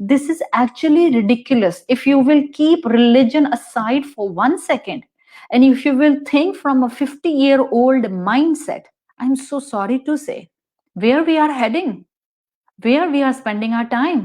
This is actually ridiculous. If you will keep religion aside for 1 second, and if you will think from a 50-year-old mindset, I'm so sorry to say, where we are heading, where we are spending our time,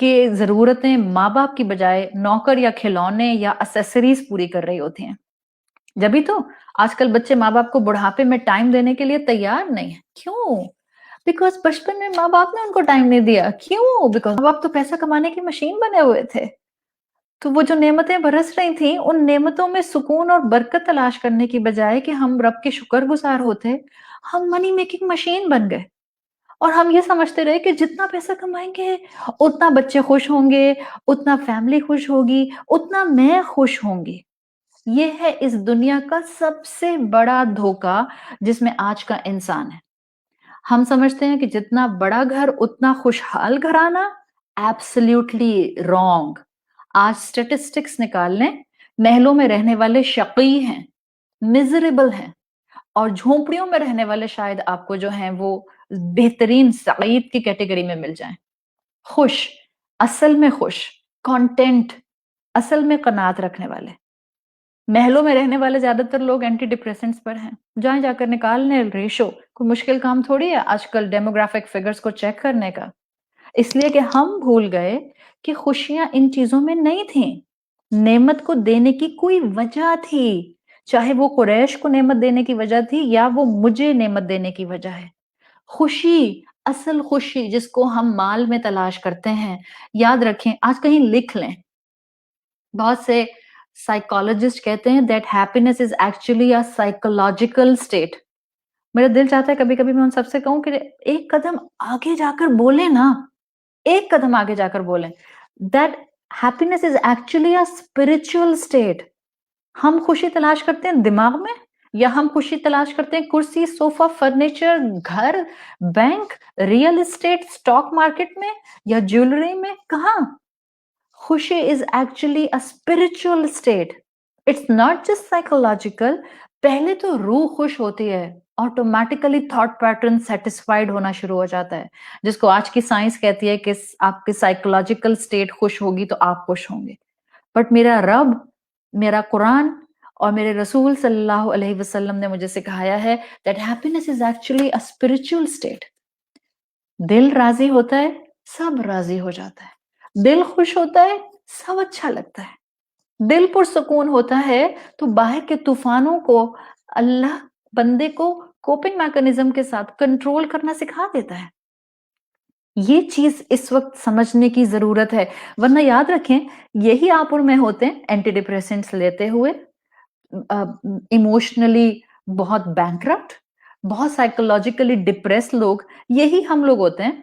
کہ ضرورتیں ماں باپ کی بجائے نوکر یا کھلونے یا اسیسریز پوری کر رہی ہوتی ہیں. جبھی تو آج کل بچے ماں باپ کو بڑھاپے میں ٹائم دینے کے لیے تیار نہیں ہیں. کیوں؟ بیکاز بچپن میں ماں باپ نے ان کو ٹائم نہیں دیا. کیوں؟ بیکاز ماں باپ تو پیسہ کمانے کی مشین بنے ہوئے تھے. تو وہ جو نعمتیں برس رہی تھیں ان نعمتوں میں سکون اور برکت تلاش کرنے کی بجائے کہ ہم رب کے شکر گزار ہوتے، ہم منی میکنگ مشین بن گئے. اور ہم یہ سمجھتے رہے کہ جتنا پیسہ کمائیں گے اتنا بچے خوش ہوں گے، اتنا فیملی خوش ہوگی، اتنا میں خوش ہوں گی. یہ ہے اس دنیا کا سب سے بڑا دھوکا جس میں آج کا انسان ہے. ہم سمجھتے ہیں کہ جتنا بڑا گھر اتنا خوشحال گھرانہ. Absolutely wrong. آج سٹیٹسٹکس نکال لیں، محلوں میں رہنے والے شقی ہیں، مزریبل ہیں، اور جھونپڑیوں میں رہنے والے شاید آپ کو جو ہیں وہ بہترین سعید کی کیٹیگری میں مل جائیں. خوش، اصل میں خوش، کانٹینٹ، اصل میں قناعت رکھنے والے. محلوں میں رہنے والے زیادہ تر لوگ اینٹی ڈپریسنٹس پر ہیں. جائیں جا کر نکال لیں ریشو. کوئی مشکل کام تھوڑی ہے آج کل ڈیموگرافک فگرز کو چیک کرنے کا. اس لیے کہ ہم بھول گئے کہ خوشیاں ان چیزوں میں نہیں تھیں. نعمت کو دینے کی کوئی وجہ تھی، چاہے وہ قریش کو نعمت دینے کی وجہ تھی یا وہ مجھے نعمت دینے کی وجہ ہے. خوشی، اصل خوشی جس کو ہم مال میں تلاش کرتے ہیں، یاد رکھیں، آج کہیں لکھ لیں. بہت سے سائیکالوجسٹ کہتے ہیں that happiness is actually a psychological state. میرا دل چاہتا ہے کبھی کبھی میں ان سب سے کہوں کہ ایک قدم آگے جا کر بولیں نا، ایک قدم آگے جا کر بولیں. that happiness is actually a spiritual state. ہم خوشی تلاش کرتے ہیں دماغ میں، یا ہم خوشی تلاش کرتے ہیں کرسی، صوفہ، فرنیچر، گھر، bank, real estate, stock market میں، یا جیولری میں؟ کہاں؟ خوشی is actually a spiritual state. It's not just psychological. پہلے تو روح خوش ہوتی ہے، آٹومیٹیکلی تھاٹ پیٹرن سیٹسفائیڈ ہونا شروع ہو جاتا ہے، جس کو آج کی سائنس کہتی ہے کہ آپ کی سائیکولوجیکل سٹیٹ خوش ہوگی تو آپ خوش ہوں گے. بٹ میرا رب، میرا قرآن اور میرے رسول صلی اللہ علیہ وسلم نے مجھے سکھایا ہے that happiness is actually a spiritual state. دل راضی ہوتا ہے سب راضی ہو جاتا ہے. دل خوش ہوتا ہے سب اچھا لگتا ہے. دل پرسکون ہوتا ہے تو باہر کے طوفانوں کو اللہ بندے کو کوپنگ میکانزم کے ساتھ کنٹرول کرنا سکھا دیتا ہے. یہ چیز اس وقت سمجھنے کی ضرورت ہے، ورنہ یاد رکھیں یہی آپ اور میں ہوتے ہیں اینٹی ڈپریسنٹس لیتے ہوئے، ایموشنلی بہت بینکرپٹ، بہت سائیکولوجیکلی ڈپریس لوگ، یہی ہم لوگ ہوتے ہیں.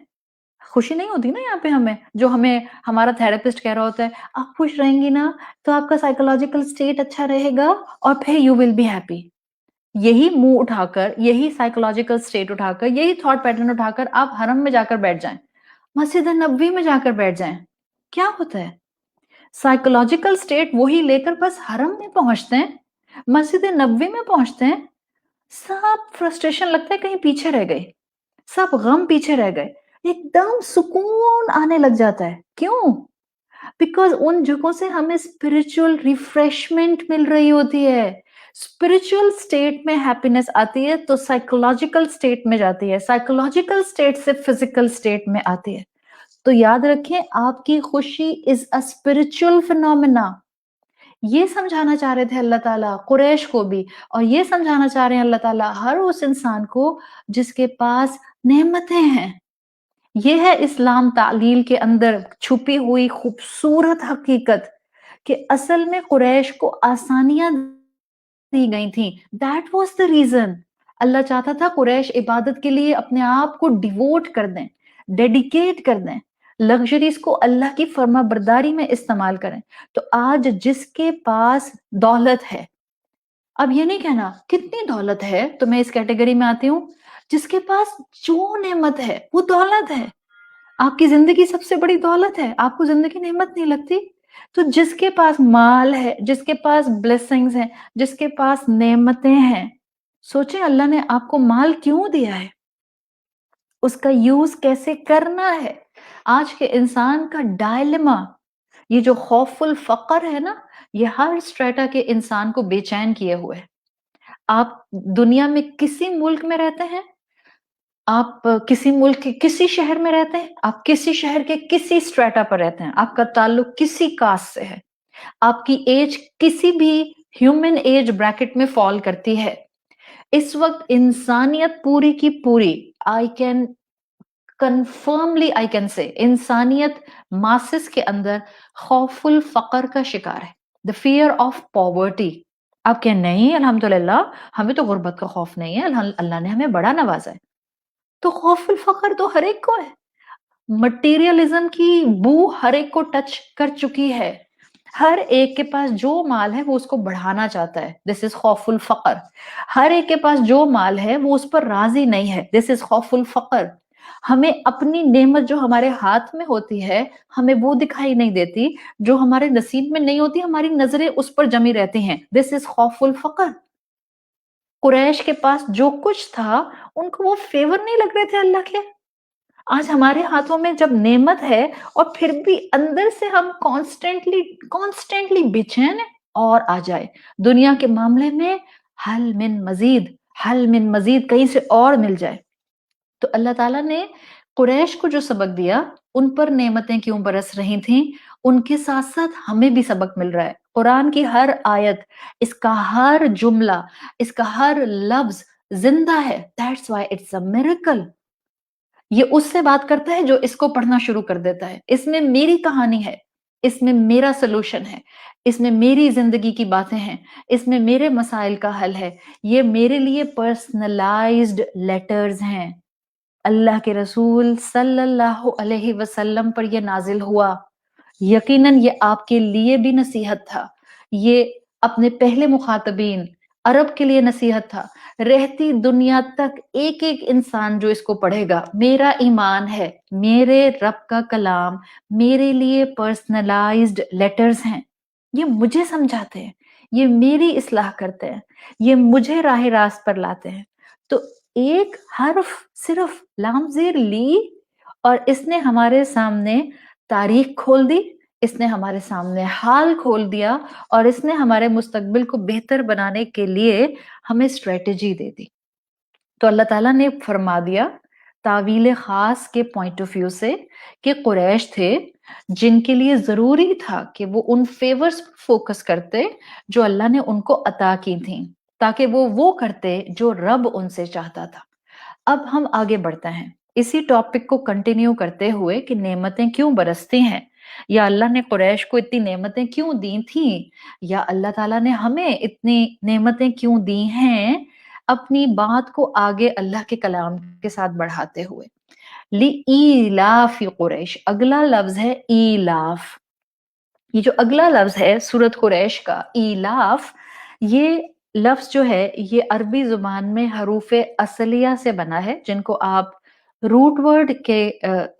خوشی نہیں ہوتی نا یہاں پہ ہمیں، جو ہمیں ہمارا تھراپسٹ کہہ رہا ہوتا ہے آپ خوش رہیں گی نا تو آپ کا سائیکولوجیکل اسٹیٹ اچھا رہے گا اور پھر یو ول بی ہیپی. یہی منہ اٹھا کر، یہی سائیکولوجیکل اسٹیٹ اٹھا کر، یہی تھاٹ پیٹرن اٹھا کر آپ حرم میں جا کر بیٹھ جائیں، مسجد نبوی میں جا کر بیٹھ جائیں، کیا ہوتا ہے؟ سائیکولوجیکل اسٹیٹ وہی لے کر بس حرم میں پہنچتے ہیں، مسجد نبوی میں پہنچتے ہیں، سب فرسٹریشن لگتا ہے کہیں پیچھے رہ گئے، سب غم پیچھے رہ گئے، ایک دم سکون آنے لگ جاتا ہے. کیوں؟ بیکاز ان جگہوں سے ہمیں اسپرچل ریفریشمنٹ مل رہی ہوتی ہے. اسپرچل اسٹیٹ میں ہیپینس آتی ہے تو سائیکولوجیکل اسٹیٹ میں جاتی ہے، سائیکولوجیکل اسٹیٹ سے فزیکل اسٹیٹ میں آتی ہے. تو یاد رکھیں آپ کی خوشی از اے اسپرچل فینومینا. یہ سمجھانا چاہ رہے تھے اللہ تعالیٰ قریش کو بھی، اور یہ سمجھانا چاہ رہے ہیں اللہ تعالیٰ ہر اس انسان کو جس کے پاس نعمتیں ہیں. یہ ہے اسلام تعلیل کے اندر چھپی ہوئی خوبصورت حقیقت کہ اصل میں قریش کو آسانیاں دی گئی تھیں. That was the reason. اللہ چاہتا تھا قریش عبادت کے لیے اپنے آپ کو ڈیووٹ کر دیں، ڈیڈیکیٹ کر دیں، لگژریز کو اللہ کی فرما برداری میں استعمال کریں. تو آج جس کے پاس دولت ہے، اب یہ نہیں کہنا کتنی دولت ہے تو میں اس کیٹیگری میں آتی ہوں، جس کے پاس جو نعمت ہے وہ دولت ہے. آپ کی زندگی سب سے بڑی دولت ہے، آپ کو زندگی نعمت نہیں لگتی؟ تو جس کے پاس مال ہے، جس کے پاس بلیسنگز ہیں، جس کے پاس نعمتیں ہیں، سوچیں اللہ نے آپ کو مال کیوں دیا ہے، اس کا یوز کیسے کرنا ہے. آج کے انسان کا ڈائلما، یہ جو خوف الفقر ہے نا، یہ ہر اسٹریٹا کے انسان کو بے چین کیے ہوئے. آپ دنیا میں کسی ملک میں رہتے ہیں، آپ کسی ملک کے کسی شہر میں رہتے ہیں، آپ کسی شہر کے کسی اسٹریٹا پر رہتے ہیں، آپ کا تعلق کسی کاسٹ سے ہے، آپ کی ایج کسی بھی ہیومن ایج بریکٹ میں فال کرتی ہے، اس وقت انسانیت پوری کی پوری آئی کین سے انسانیت ماسس کے اندر خوف الفقر کا شکار ہے، دا فیئر آف پاورٹی. آپ کہ نہیں الحمدللہ ہمیں تو غربت کا خوف نہیں ہے، اللہ نے ہمیں بڑا نوازا ہے. تو خوف الفقر تو ہر ایک کو ہے. مٹیریلزم کی بو ہر ایک کو ٹچ کر چکی ہے. ہر ایک کے پاس جو مال ہے وہ اس کو بڑھانا چاہتا ہے. دس از خوف الفقر. ہر ایک کے پاس جو مال ہے وہ اس پر راضی نہیں ہے. دس از خوف الفقر. ہمیں اپنی نعمت جو ہمارے ہاتھ میں ہوتی ہے ہمیں وہ دکھائی نہیں دیتی، جو ہمارے نصیب میں نہیں ہوتی ہماری نظریں اس پر جمی رہتی ہیں. دس از خوف الفقر. قریش کے پاس جو کچھ تھا ان کو وہ فیور نہیں لگ رہے تھے اللہ کے. آج ہمارے ہاتھوں میں جب نعمت ہے اور پھر بھی اندر سے ہم کانسٹینٹلی بےچین ہیں اور آ جائے دنیا کے معاملے میں حل من مزید کہیں سے اور مل جائے. تو اللہ تعالیٰ نے قریش کو جو سبق دیا ان پر نعمتیں کیوں برس رہی تھیں، ان کے ساتھ ساتھ ہمیں بھی سبق مل رہا ہے. قرآن کی ہر آیت، اس کا ہر جملہ، اس کا ہر لفظ زندہ ہے. That's why it's a miracle. یہ اس سے بات کرتا ہے جو اس کو پڑھنا شروع کر دیتا ہے. اس میں میری کہانی ہے، اس میں میرا سلوشن ہے، اس میں میری زندگی کی باتیں ہیں، اس میں میرے مسائل کا حل ہے. یہ میرے لیے پرسنلائزڈ لیٹرز ہیں. اللہ کے رسول صلی اللہ علیہ وسلم پر یہ نازل ہوا. یقیناً یہ آپ کے لیے بھی نصیحت تھا، یہ اپنے پہلے مخاطبین عرب کے لیے نصیحت تھا. رہتی دنیا تک ایک ایک انسان جو اس کو پڑھے گا، میرا ایمان ہے میرے رب کا کلام میرے لیے پرسنلائزڈ لیٹرز ہیں. یہ مجھے سمجھاتے ہیں، یہ میری اصلاح کرتے ہیں، یہ مجھے راہ راست پر لاتے ہیں. تو ایک حرف صرف لام زیر لی اور اس نے ہمارے سامنے تاریخ کھول دی، اس نے ہمارے سامنے حال کھول دیا اور اس نے ہمارے مستقبل کو بہتر بنانے کے لیے ہمیں اسٹریٹجی دے دی. تو اللہ تعالیٰ نے فرما دیا تعویل خاص کے پوائنٹ آف ویو سے کہ قریش تھے جن کے لیے ضروری تھا کہ وہ ان فیورز پر فوکس کرتے جو اللہ نے ان کو عطا کی تھیں، تاکہ وہ کرتے جو رب ان سے چاہتا تھا. اب ہم آگے بڑھتے ہیں اسی ٹاپک کو کنٹینیو کرتے ہوئے کہ نعمتیں کیوں برستی ہیں، یا اللہ نے قریش کو اتنی نعمتیں کیوں دی تھیں، یا اللہ تعالیٰ نے ہمیں اتنی نعمتیں کیوں دی ہیں. اپنی بات کو آگے اللہ کے کلام کے ساتھ بڑھاتے ہوئے لِإِيلَافِ قریش، اگلا لفظ ہے ایلاف. یہ جو اگلا لفظ ہے سورت قریش کا ایلاف، یہ لفظ جو ہے یہ عربی زبان میں حروف اصلیہ سے بنا ہے، جن کو آپ روٹ ورڈ کے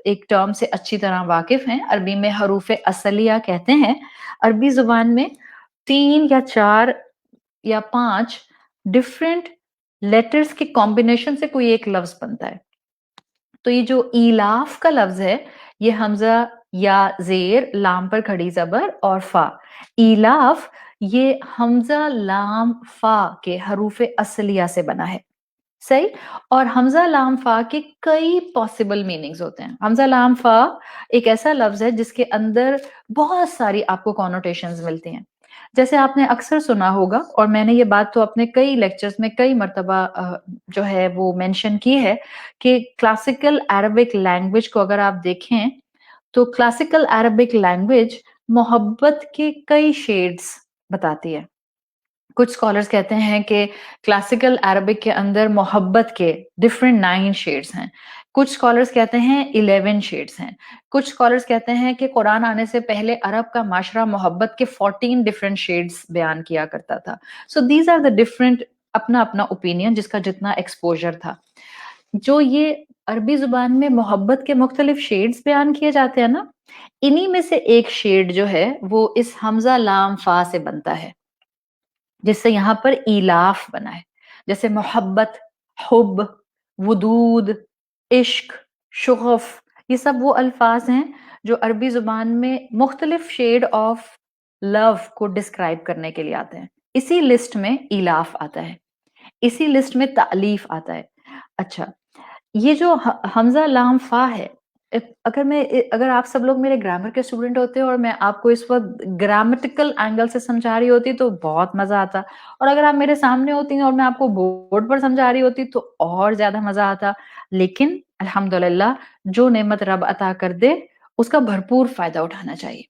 ایک ٹرم سے اچھی طرح واقف ہیں. عربی میں حروف اصلیہ کہتے ہیں. عربی زبان میں 3 یا 4 یا 5 ڈفرینٹ لیٹرز کے کمبینیشن سے کوئی ایک لفظ بنتا ہے. تو یہ جو ایلاف کا لفظ ہے یہ حمزہ یا زیر لام پر کھڑی زبر اور فا. ایلاف یہ حمزہ لام فا کے حروف اصلیہ سے بنا ہے. صحیح. اور حمزہ لام فا کے کئی پاسبل میننگز ہوتے ہیں. حمزہ لام فا ایک ایسا لفظ ہے جس کے اندر بہت ساری آپ کو کونوٹیشنز ملتی ہیں. جیسے آپ نے اکثر سنا ہوگا، اور میں نے یہ بات تو اپنے کئی لیکچرز میں کئی مرتبہ جو ہے وہ مینشن کی ہے، کہ کلاسیکل عربک لینگویج کو اگر آپ دیکھیں تو کلاسیکل عربک لینگویج محبت کے کئی شیڈز بتاتی ہے. کچھ اسکالرز کہتے ہیں کہ کلاسیکل عربک کے اندر محبت کے ڈفرینٹ 9 شیڈز ہیں. کچھ اسکالرز کہتے ہیں 11 شیڈز ہیں. کچھ اسکالرز کہتے ہیں کہ قرآن آنے سے پہلے عرب کا معاشرہ محبت کے 14 ڈفرینٹ شیڈز بیان کیا کرتا تھا. So these are the different, اپنا اپنا اوپینین جس کا جتنا ایکسپوجر تھا. جو یہ عربی زبان میں محبت کے مختلف شیڈز بیان کیے جاتے ہیں نا، انہی میں سے ایک شیڈ جو ہے وہ اس حمزہ لام فا سے بنتا ہے، جس سے یہاں پر ایلاف بنا ہے. جیسے محبت، حب، ودود، عشق، شغف، یہ سب وہ الفاظ ہیں جو عربی زبان میں مختلف شیڈ آف لو کو ڈسکرائب کرنے کے لیے آتے ہیں. اسی لسٹ میں ایلاف آتا ہے، اسی لسٹ میں تالیف آتا ہے. اچھا، یہ جو حمزہ لام فا ہے، اگر آپ سب لوگ میرے گرامر کے اسٹوڈنٹ ہوتے اور میں آپ کو اس وقت گرامیٹیکل اینگل سے سمجھا رہی ہوتی تو بہت مزہ آتا، اور اگر آپ میرے سامنے ہوتی اور میں آپ کو بورڈ پر سمجھا رہی ہوتی تو اور زیادہ مزہ آتا. لیکن الحمدللہ جو نعمت رب عطا کر دے اس کا بھرپور فائدہ اٹھانا چاہیے.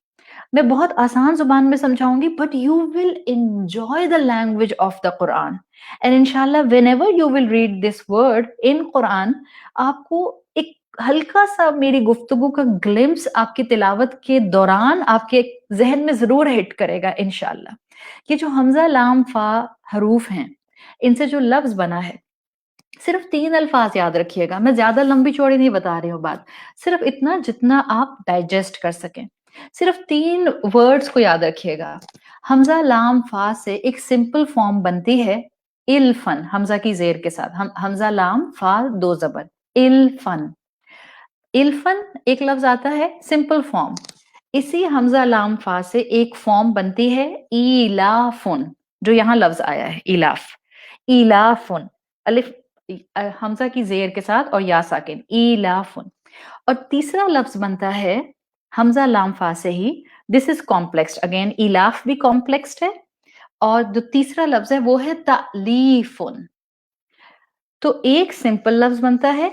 میں بہت آسان زبان میں سمجھاؤں گی but you will enjoy the language of the Quran. And انشاءاللہ whenever you will read this word in Quran, آپ کو ایک ہلکا سا میری گفتگو کا گلمس آپ کی تلاوت کے دوران آپ کے ذہن میں ضرور ہٹ کرے گا انشاءاللہ. یہ جو حمزہ لام فا حروف ہیں، ان سے جو لفظ بنا ہے، صرف 3 الفاظ یاد رکھیے گا. میں زیادہ لمبی چوڑی نہیں بتا رہی ہوں بات، صرف اتنا جتنا آپ ڈائجسٹ کر سکیں. صرف 3 ورڈز کو یاد رکھیے گا. حمزہ لام فا سے ایک سمپل فارم بنتی ہے الفن، حمزہ کی زیر کے ساتھ. حمزہ لام فا 2 زبر، الفن. الفن ایک لفظ آتا ہے سمپل فارم. اسی حمزہ لام فا سے ایک فارم بنتی ہے ایلافن، جو یہاں لفظ آیا ہے ایلاف. ایلافن، الف حمزہ کی زیر کے ساتھ اور یا ساکن، ایلافن. اور تیسرا لفظ بنتا ہے حمزہ لام فا سے ہی. دس از کمپلیکس اگین، ایلاف بھی کمپلیکس ہے. اور جو تیسرا لفظ ہے وہ ہے تألیفن. تو ایک سمپل لفظ بنتا ہے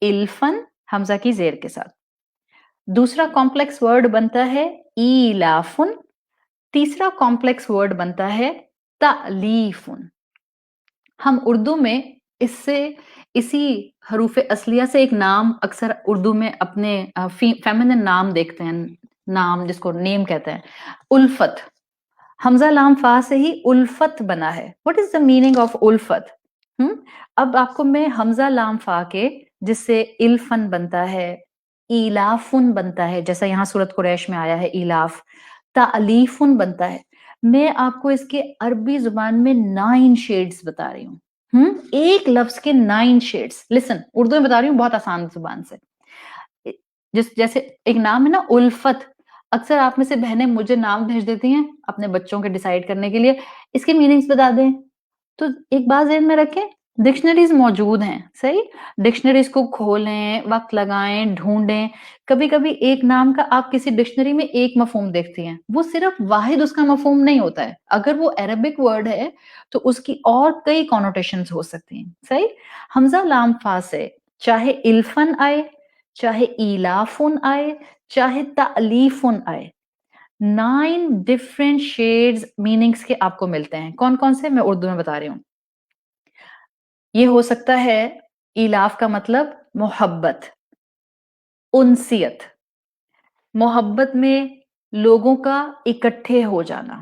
الفن حمزہ کی زیر کے ساتھ، دوسرا کمپلیکس ورڈ بنتا ہے ایلافن، تیسرا کمپلیکس ورڈ بنتا ہے تألیفن. ہم اردو میں اسی حروف اصلیہ سے ایک نام اکثر اردو میں اپنے فیمینن نام دیکھتے ہیں، نام جس کو نیم کہتے ہیں، الفت. حمزہ لام فا سے ہی الفت بنا ہے. What is the meaning of الفت؟ اب آپ کو میں حمزہ لام فا کے جس سے الفن بنتا ہے، ایلافن بنتا ہے جیسا یہاں سورت قریش میں آیا ہے ایلاف، تألیفن بنتا ہے، میں آپ کو اس کے عربی زبان میں 9 شیڈز بتا رہی ہوں. ایک لفظ کے 9 شیڈز. لسن، اردو میں بتا رہی ہوں بہت آسان زبان سے. جیسے ایک نام ہے نا الفت، اکثر آپ میں سے بہنیں مجھے نام بھیج دیتی ہیں اپنے بچوں کے ڈیسائیڈ کرنے کے لیے اس کے میننگز بتا دیں. تو ایک بات ذہن میں رکھیں، ڈکشنریز موجود ہیں، صحیح؟ ڈکشنریز کو کھولیں، وقت لگائیں، ڈھونڈیں. کبھی کبھی ایک نام کا آپ کسی ڈکشنری میں ایک مفہوم دیکھتی ہیں، وہ صرف واحد اس کا مفہوم نہیں ہوتا ہے. اگر وہ عربک ورڈ ہے تو اس کی اور کئی کونوٹیشنز ہو سکتی ہیں، صحیح؟ حمزہ لام فا سے چاہے الفن آئے، چاہے ایلافن آئے، چاہے تألیفن آئے، 9 ڈفرینٹ شیڈز میننگز کے آپ کو ملتے ہیں. کون کون سے؟ میں اردو میں بتا رہی ہوں. یہ ہو سکتا ہے ایلاف کا مطلب محبت، انسیت، محبت میں لوگوں کا اکٹھے ہو جانا،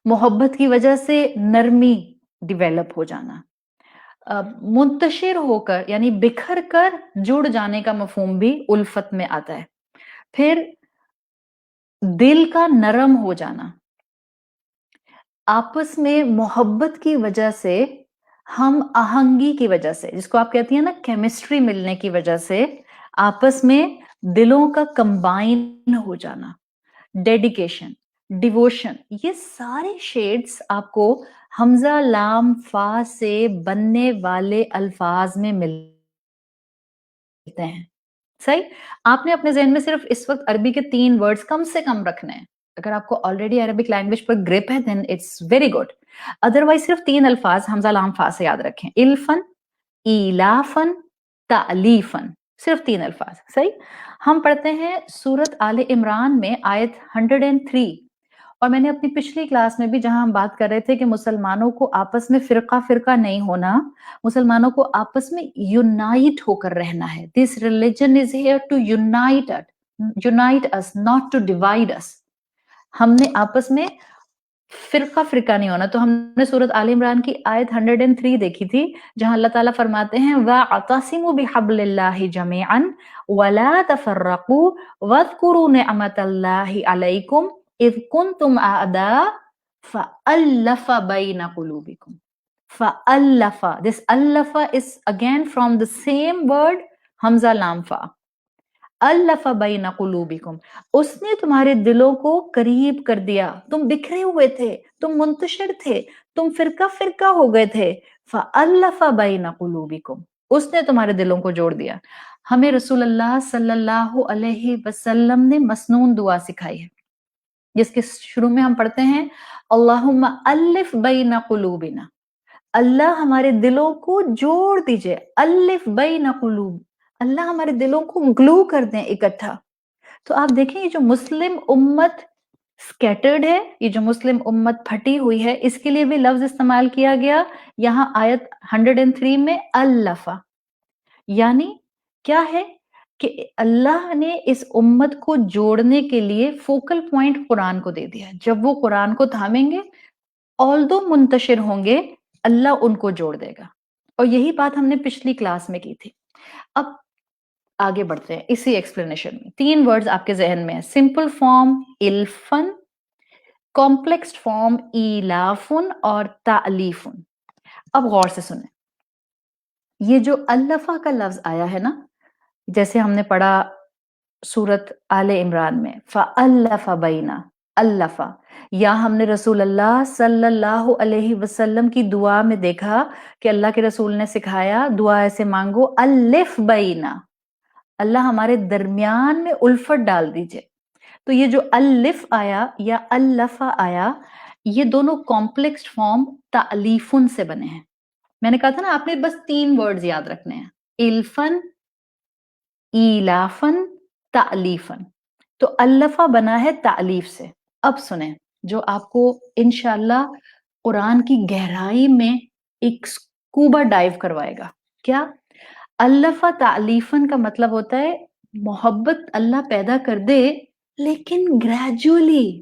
محبت کی وجہ سے نرمی ڈیویلپ ہو جانا، منتشر ہو کر یعنی بکھر کر جڑ جانے کا مفہوم بھی الفت میں آتا ہے. پھر دل کا نرم ہو جانا، آپس میں محبت کی وجہ سے، ہم آہنگی کی وجہ سے، جس کو آپ کہتی ہیں نا کیمسٹری ملنے کی وجہ سے آپس میں دلوں کا کمبائن ہو جانا، ڈیڈیکیشن، ڈیووشن. یہ سارے شیڈز آپ کو حمزہ لام فا سے بننے والے الفاظ میں ملتے ہیں. صحیح؟ آپ نے اپنے ذہن میں صرف اس وقت عربی کے 3 ورڈز کم سے کم رکھنے ہیں. اگر آپ کو آلریڈی عربک لینگویج پر گرپ ہے then it's very good. Otherwise صرف 3 الفاظ حمزہ لام فا سے یاد رکھیں، الفن، ایلافن، تألیفن. صرف 3 الفاظ. صحیح؟ ہم پڑھتے ہیں سورت آل عمران میں آیت 103. اور میں نے اپنی پچھلی کلاس میں بھی جہاں ہم بات کر رہے تھے کہ مسلمانوں کو آپس میں فرقہ فرقہ نہیں ہونا، مسلمانوں کو آپس میں یونائٹ ہو کر رہنا ہے. This religion is here to unite us, not to divide us. ہم نے آپس میں فرقہ فرقہ نہیں ہونا. تو ہم نے سورت آل عمران کی آیت 103 دیکھی تھی جہاں اللہ تعالیٰ فرماتے ہیں وَاعْتَصِمُوا بِحَبْلِ اللَّهِ جَمِيعًا وَلَا تَفَرَّقُوا وَاذْكُرُوا نِعْمَةَ اللَّهِ عَلَيْكُمْ إِذْ كُنْتُمْ أَعْدَاءً فَأَلَّفَ بَيْنَ قُلُوبِكُمْ. فَأَلَّفَ. This أَلَّفَ is again from the same word حمزہ لام فا. أَلَّفَ بَيْنَ قُلُوبِكُمْ. اس نے تمہارے دلوں کو قریب کر دیا. تم بکھرے ہوئے تھے، تم منتشر تھے، تم فرقہ فرقہ ہو گئے تھے. فَأَلَّفَ بَيْنَ قُلُوبِكُمْ. اس نے تمہارے دلوں کو جوڑ دیا. ہمیں رسول اللہ صلی اللہ علیہ وسلم نے مسنون دعا سکھائی ہے، جس کے شروع میں ہم پڑھتے ہیں اللہم الف بین قلوبنا، اللہ ہمارے دلوں کو جوڑ دیجئے. الف بین قلوب، اللہ ہمارے دلوں کو گلو کر دیں اکٹھا. تو آپ دیکھیں یہ جو مسلم امت سکیٹرڈ ہے، یہ جو مسلم امت پھٹی ہوئی ہے، اس کے لیے بھی لفظ استعمال کیا گیا یہاں آیت 103 میں الفا. یعنی کیا ہے کہ اللہ نے اس امت کو جوڑنے کے لیے فوکل پوائنٹ قرآن کو دے دیا. جب وہ قرآن کو تھامیں گے، آلدو منتشر ہوں گے، اللہ ان کو جوڑ دے گا. اور یہی بات ہم نے پچھلی کلاس میں کی تھی. اب آگے بڑھتے ہیں اسی ایکسپلینیشن میں. 3 ورڈز آپ کے ذہن میں ہیں، سمپل فارم الفن، کمپلیکس فارم ایلافن اور تعلیفن. اب غور سے سنیں، یہ جو الفا کا لفظ آیا ہے نا، جیسے ہم نے پڑھا سورت آل عمران میں فَأَلَّفَ بَيْنَ الفا، یا ہم نے رسول اللہ صلی اللہ علیہ وسلم کی دعا میں دیکھا کہ اللہ کے رسول نے سکھایا دعا ایسے مانگو الف بینا، اللہ ہمارے درمیان میں الفت ڈال دیجئے. تو یہ جو الف آیا یا الفا آیا، یہ دونوں کمپلیکس فارم تعلیفن سے بنے ہیں. میں نے کہا تھا نا آپ نے بس 3 ورڈز یاد رکھنے ہیں، الفن، ایلافن، تعلیفن. تو الفا بنا ہے تعلیف سے. اب سنیں جو آپ کو انشاءاللہ قرآن کی گہرائی میں ایک سکوبا ڈائیو کروائے گا. کیا الفا تعلیفن کا مطلب ہوتا ہے محبت اللہ پیدا کر دے لیکن گریجولی.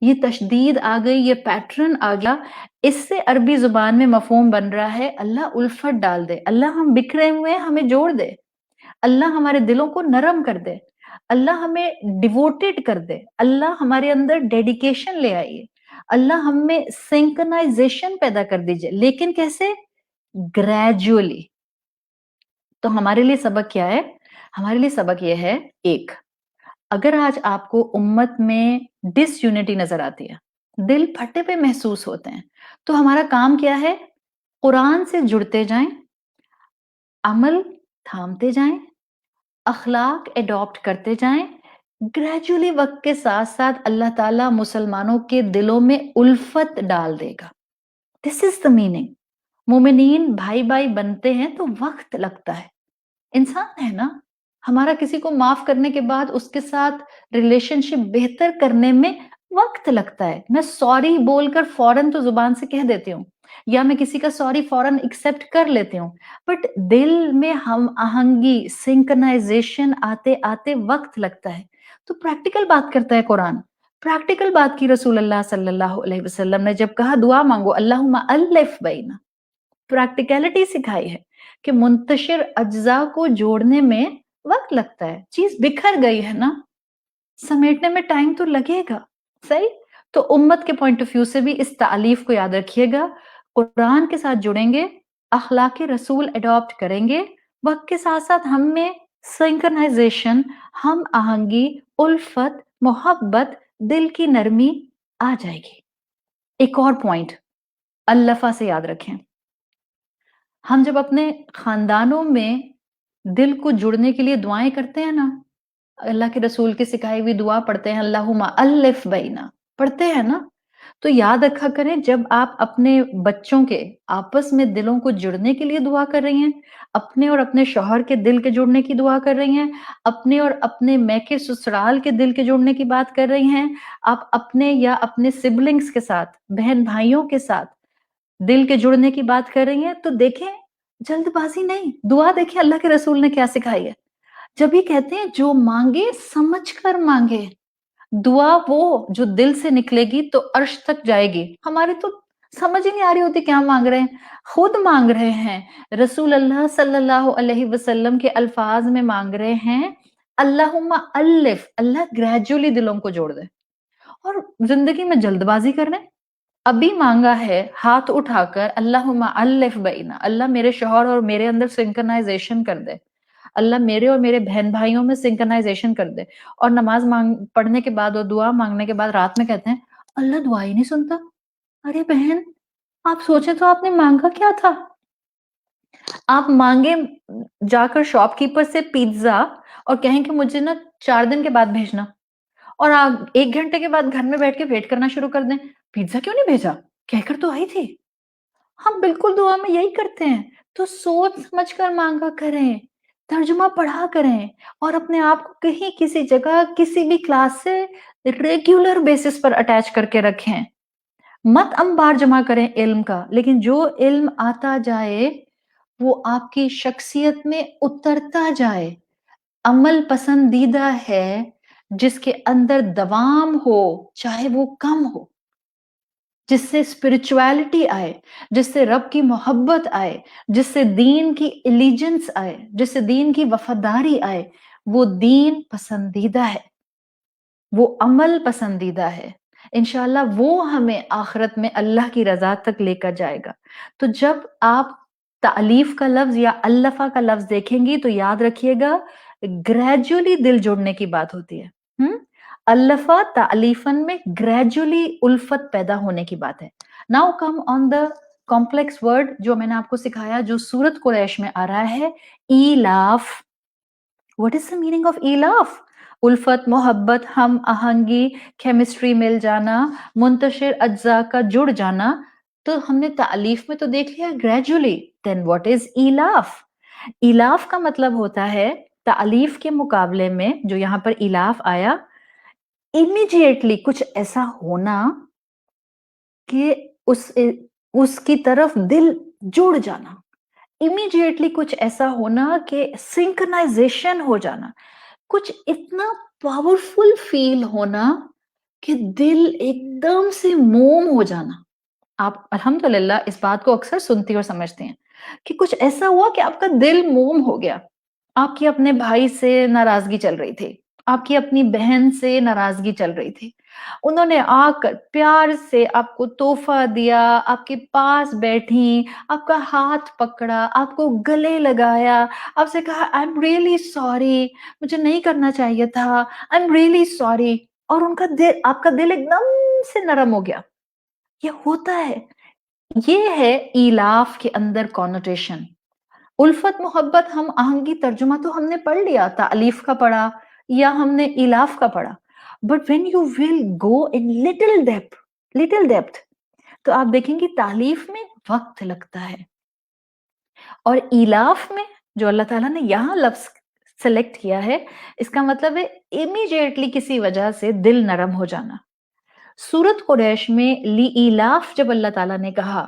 یہ تشدید آ گئی، یہ پیٹرن آ گیا. اس سے عربی زبان میں مفہوم بن رہا ہے اللہ الفت ڈال دے، اللہ ہم بکھرے ہوئے ہیں ہمیں جوڑ دے، اللہ ہمارے دلوں کو نرم کر دے، اللہ ہمیں ڈیووٹیڈ کر دے، اللہ ہمارے اندر ڈیڈیکیشن لے آئیے، اللہ ہم میں سنکرنائزیشن پیدا کر دیجئے. لیکن کیسے؟ گریجولی. تو ہمارے لیے سبق کیا ہے؟ ہمارے لیے سبق یہ ہے، ایک، اگر آج آپ کو امت میں ڈس یونٹی نظر آتی ہے، دل پھٹے پہ محسوس ہوتے ہیں، تو ہمارا کام کیا ہے؟ قرآن سے جڑتے جائیں، عمل تھامتے جائیں، اخلاق ایڈاپٹ کرتے جائیں. گریجولی وقت کے ساتھ ساتھ اللہ تعالیٰ مسلمانوں کے دلوں میں الفت ڈال دے گا. دس از دا میننگ. مومنین بھائی بھائی بنتے ہیں تو وقت لگتا ہے. انسان ہے نا، ہمارا کسی کو معاف کرنے کے بعد اس کے ساتھ ریلیشن شپ بہتر کرنے میں وقت لگتا ہے. میں سوری بول کر فوراً تو زبان سے کہہ دیتی ہوں، یا میں کسی کا سوری فوراً ایکسپٹ کر لیتی ہوں، بٹ دل میں ہم آہنگی سنکرنائزیشن آتے آتے وقت لگتا ہے. تو پریکٹیکل بات کرتا ہے قرآن، پریکٹیکل بات کی رسول اللہ صلی اللہ علیہ وسلم نے جب کہا دعا مانگو اللہم الف بینا، پریکٹیکلٹی سکھائی ہے کہ منتشر اجزاء کو جوڑنے میں وقت لگتا ہے. چیز بکھر گئی ہے نا، سمیٹنے میں ٹائم تو لگے گا. صحیح؟ تو امت کے پوائنٹ آف ویو سے بھی اس تعلیف کو یاد رکھیے گا، قرآن کے ساتھ جڑیں گے، اخلاق رسول اڈاپٹ کریں گے، وقت کے ساتھ ساتھ ہم میں سنکرنائزیشن، ہم آہنگی، الفت، محبت، دل کی نرمی آ جائے گی. ایک اور پوائنٹ الفا سے یاد رکھیں، ہم جب اپنے خاندانوں میں دل کو جڑنے کے لیے دعائیں کرتے ہیں نا، اللہ کے رسول کی سکھائی ہوئی دعا پڑھتے ہیں اللہم الف بینا، پڑھتے ہیں نا، تو یاد رکھا کریں جب آپ اپنے بچوں کے آپس میں دلوں کو جڑنے کے لیے دعا کر رہی ہیں، اپنے اور اپنے شوہر کے دل کے جڑنے کی دعا کر رہی ہیں، اپنے اور اپنے میکے سسرال کے دل کے جڑنے کی بات کر رہی ہیں، آپ اپنے یا اپنے سبلنگز کے ساتھ، بہن بھائیوں کے ساتھ دل کے جڑنے کی بات کر رہی ہیں، تو دیکھیں جلد بازی نہیں. دعا دیکھیں اللہ کے رسول نے کیا سکھائی ہے. جب یہ کہتے ہیں جو مانگے سمجھ کر مانگے، دعا وہ جو دل سے نکلے گی تو عرش تک جائے گی. ہمارے تو سمجھ ہی نہیں آ رہی ہوتی کیا مانگ رہے ہیں، خود مانگ رہے ہیں، رسول اللہ صلی اللہ علیہ وسلم کے الفاظ میں مانگ رہے ہیں اللہم الف، اللہ گریجولی دلوں کو جوڑ دے. اور زندگی میں جلد بازی کر رہے ہیں، ابھی مانگا ہے ہاتھ اٹھا کر اللہم الف بینا، اللہ میرے شوہر اور میرے اندر سنکرنائزیشن کر دے، اللہ میرے اور میرے بہن بھائیوں میں سنکرنائزیشن کر دے. اور نماز پڑھنے کے بعد اور دعا مانگنے کے بعد رات میں کہتے ہیں اللہ دعا ہی نہیں سنتا. ارے بہن، آپ سوچیں تو آپ نے مانگا کیا تھا؟ آپ مانگیں جاکر شاپ کیپر سے پیزا اور کہیں کہ مجھے نا 4 دن کے بعد بھیجنا، اور آپ 1 گھنٹے کے بعد گھر میں بیٹھ کے ویٹ کرنا شروع کر دیں، پیزا کیوں نہیں بھیجا؟ کہہ کر تو آئی تھی۔ ہم بالکل دعا میں یہی کرتے ہیں، تو سوچ سمجھ کر مانگا کریں، ترجمہ پڑھا کریں، اور اپنے آپ کو کہیں کسی جگہ کسی بھی کلاس سے ریگولر بیسس پر اٹیچ کر کے رکھیں۔ مت انبار جمع کریں علم کا، لیکن جو علم آتا جائے وہ آپ کی شخصیت میں اترتا جائے۔ عمل پسندیدہ ہے جس کے اندر دوام ہو، چاہے وہ کم ہو، جس سے اسپرچویلٹی آئے، جس سے رب کی محبت آئے، جس سے دین کی ایلیجنس آئے، جس سے دین کی وفاداری آئے، وہ دین پسندیدہ ہے، وہ عمل پسندیدہ ہے۔ انشاءاللہ وہ ہمیں آخرت میں اللہ کی رضا تک لے کر جائے گا۔ تو جب آپ تألیف کا لفظ یا الفا کا لفظ دیکھیں گی تو یاد رکھیے گا گریجولی دل جوڑنے کی بات ہوتی ہے۔ الفا تألیفن میں گریجولی الفت پیدا ہونے کی بات ہے۔ Now come on the complex word جو میں نے آپ کو سکھایا، جو سورت قریش میں آ رہا ہے، ایلاف۔ What is the meaning of ایلاف؟ الفت، محبت، ہم آہنگی، کیمسٹری مل جانا، منتشر اجزاء کا جڑ جانا۔ تو ہم نے تألیف میں تو دیکھ لیا گریجولی، then what is ایلاف؟ ایلاف کا مطلب ہوتا ہے تألیف کے مقابلے میں جو یہاں پر ایلاف آیا، امیڈیٹلی کچھ ایسا ہونا کہ اس کی طرف دل جڑ جانا، امیڈیٹلی کچھ ایسا ہونا کہ سنکرنائزیشن ہو جانا، کچھ اتنا پاورفل فیل ہونا کہ دل ایک دم سے موم ہو جانا۔ آپ الحمدللہ اس بات کو اکثر سنتی اور سمجھتے ہیں کہ کچھ ایسا ہوا کہ آپ کا دل موم ہو گیا۔ آپ کی اپنے بھائی سے ناراضگی چل رہی تھی، آپ کی اپنی بہن سے ناراضگی چل رہی تھی، انہوں نے آ کر پیار سے آپ کو تحفہ دیا، آپ کے پاس بیٹھی، آپ کا ہاتھ پکڑا، آپ کو گلے لگایا، آپ سے کہا آئی ایم ریئلی سوری، مجھے نہیں کرنا چاہیے تھا، آئی ایم ریئلی سوری، اور ان کا دل، آپ کا دل ایک دم سے نرم ہو گیا۔ یہ ہوتا ہے، یہ ہے ایلاف کے اندر کونوٹیشن۔ الفت، محبت، ہم آہنگی ترجمہ تو ہم نے پڑھ لیا، تألیف کا پڑھا یا ہم نے ایلاف کا پڑھا، but when you will go in little depth تو آپ دیکھیں گی تألیف میں وقت لگتا ہے، اور ایلاف میں جو اللہ تعالیٰ نے یہاں لفظ سلیکٹ کیا ہے، اس کا مطلب ہے امیڈیٹلی کسی وجہ سے دل نرم ہو جانا۔ سورت قریش میں لی ایلاف جب اللہ تعالیٰ نے کہا،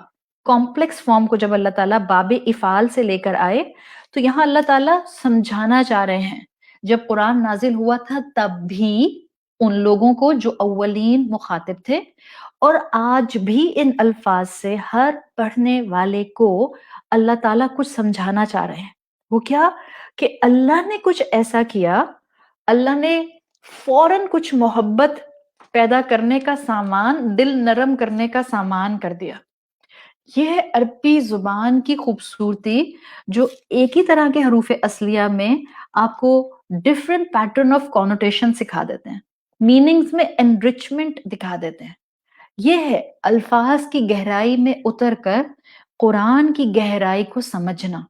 کمپلیکس فارم کو جب اللہ تعالیٰ باب افعال سے لے کر آئے، تو یہاں اللہ تعالیٰ سمجھانا چاہ رہے ہیں جب قرآن نازل ہوا تھا تب بھی ان لوگوں کو جو اولین مخاطب تھے، اور آج بھی ان الفاظ سے ہر پڑھنے والے کو اللہ تعالیٰ کچھ سمجھانا چاہ رہے ہیں۔ وہ کیا؟ کہ اللہ نے کچھ ایسا کیا، اللہ نے فوراً کچھ محبت پیدا کرنے کا سامان، دل نرم کرنے کا سامان کر دیا۔ یہ ہے عربی زبان کی خوبصورتی، جو ایک ہی طرح کے حروف اصلیہ میں آپ کو ڈفرینٹ پیٹرن آف کونوٹیشن سکھا دیتے ہیں، میننگز میں انریچمنٹ دکھا دیتے ہیں۔ یہ ہے الفاظ کی گہرائی میں اتر کر قرآن کی گہرائی کو سمجھنا،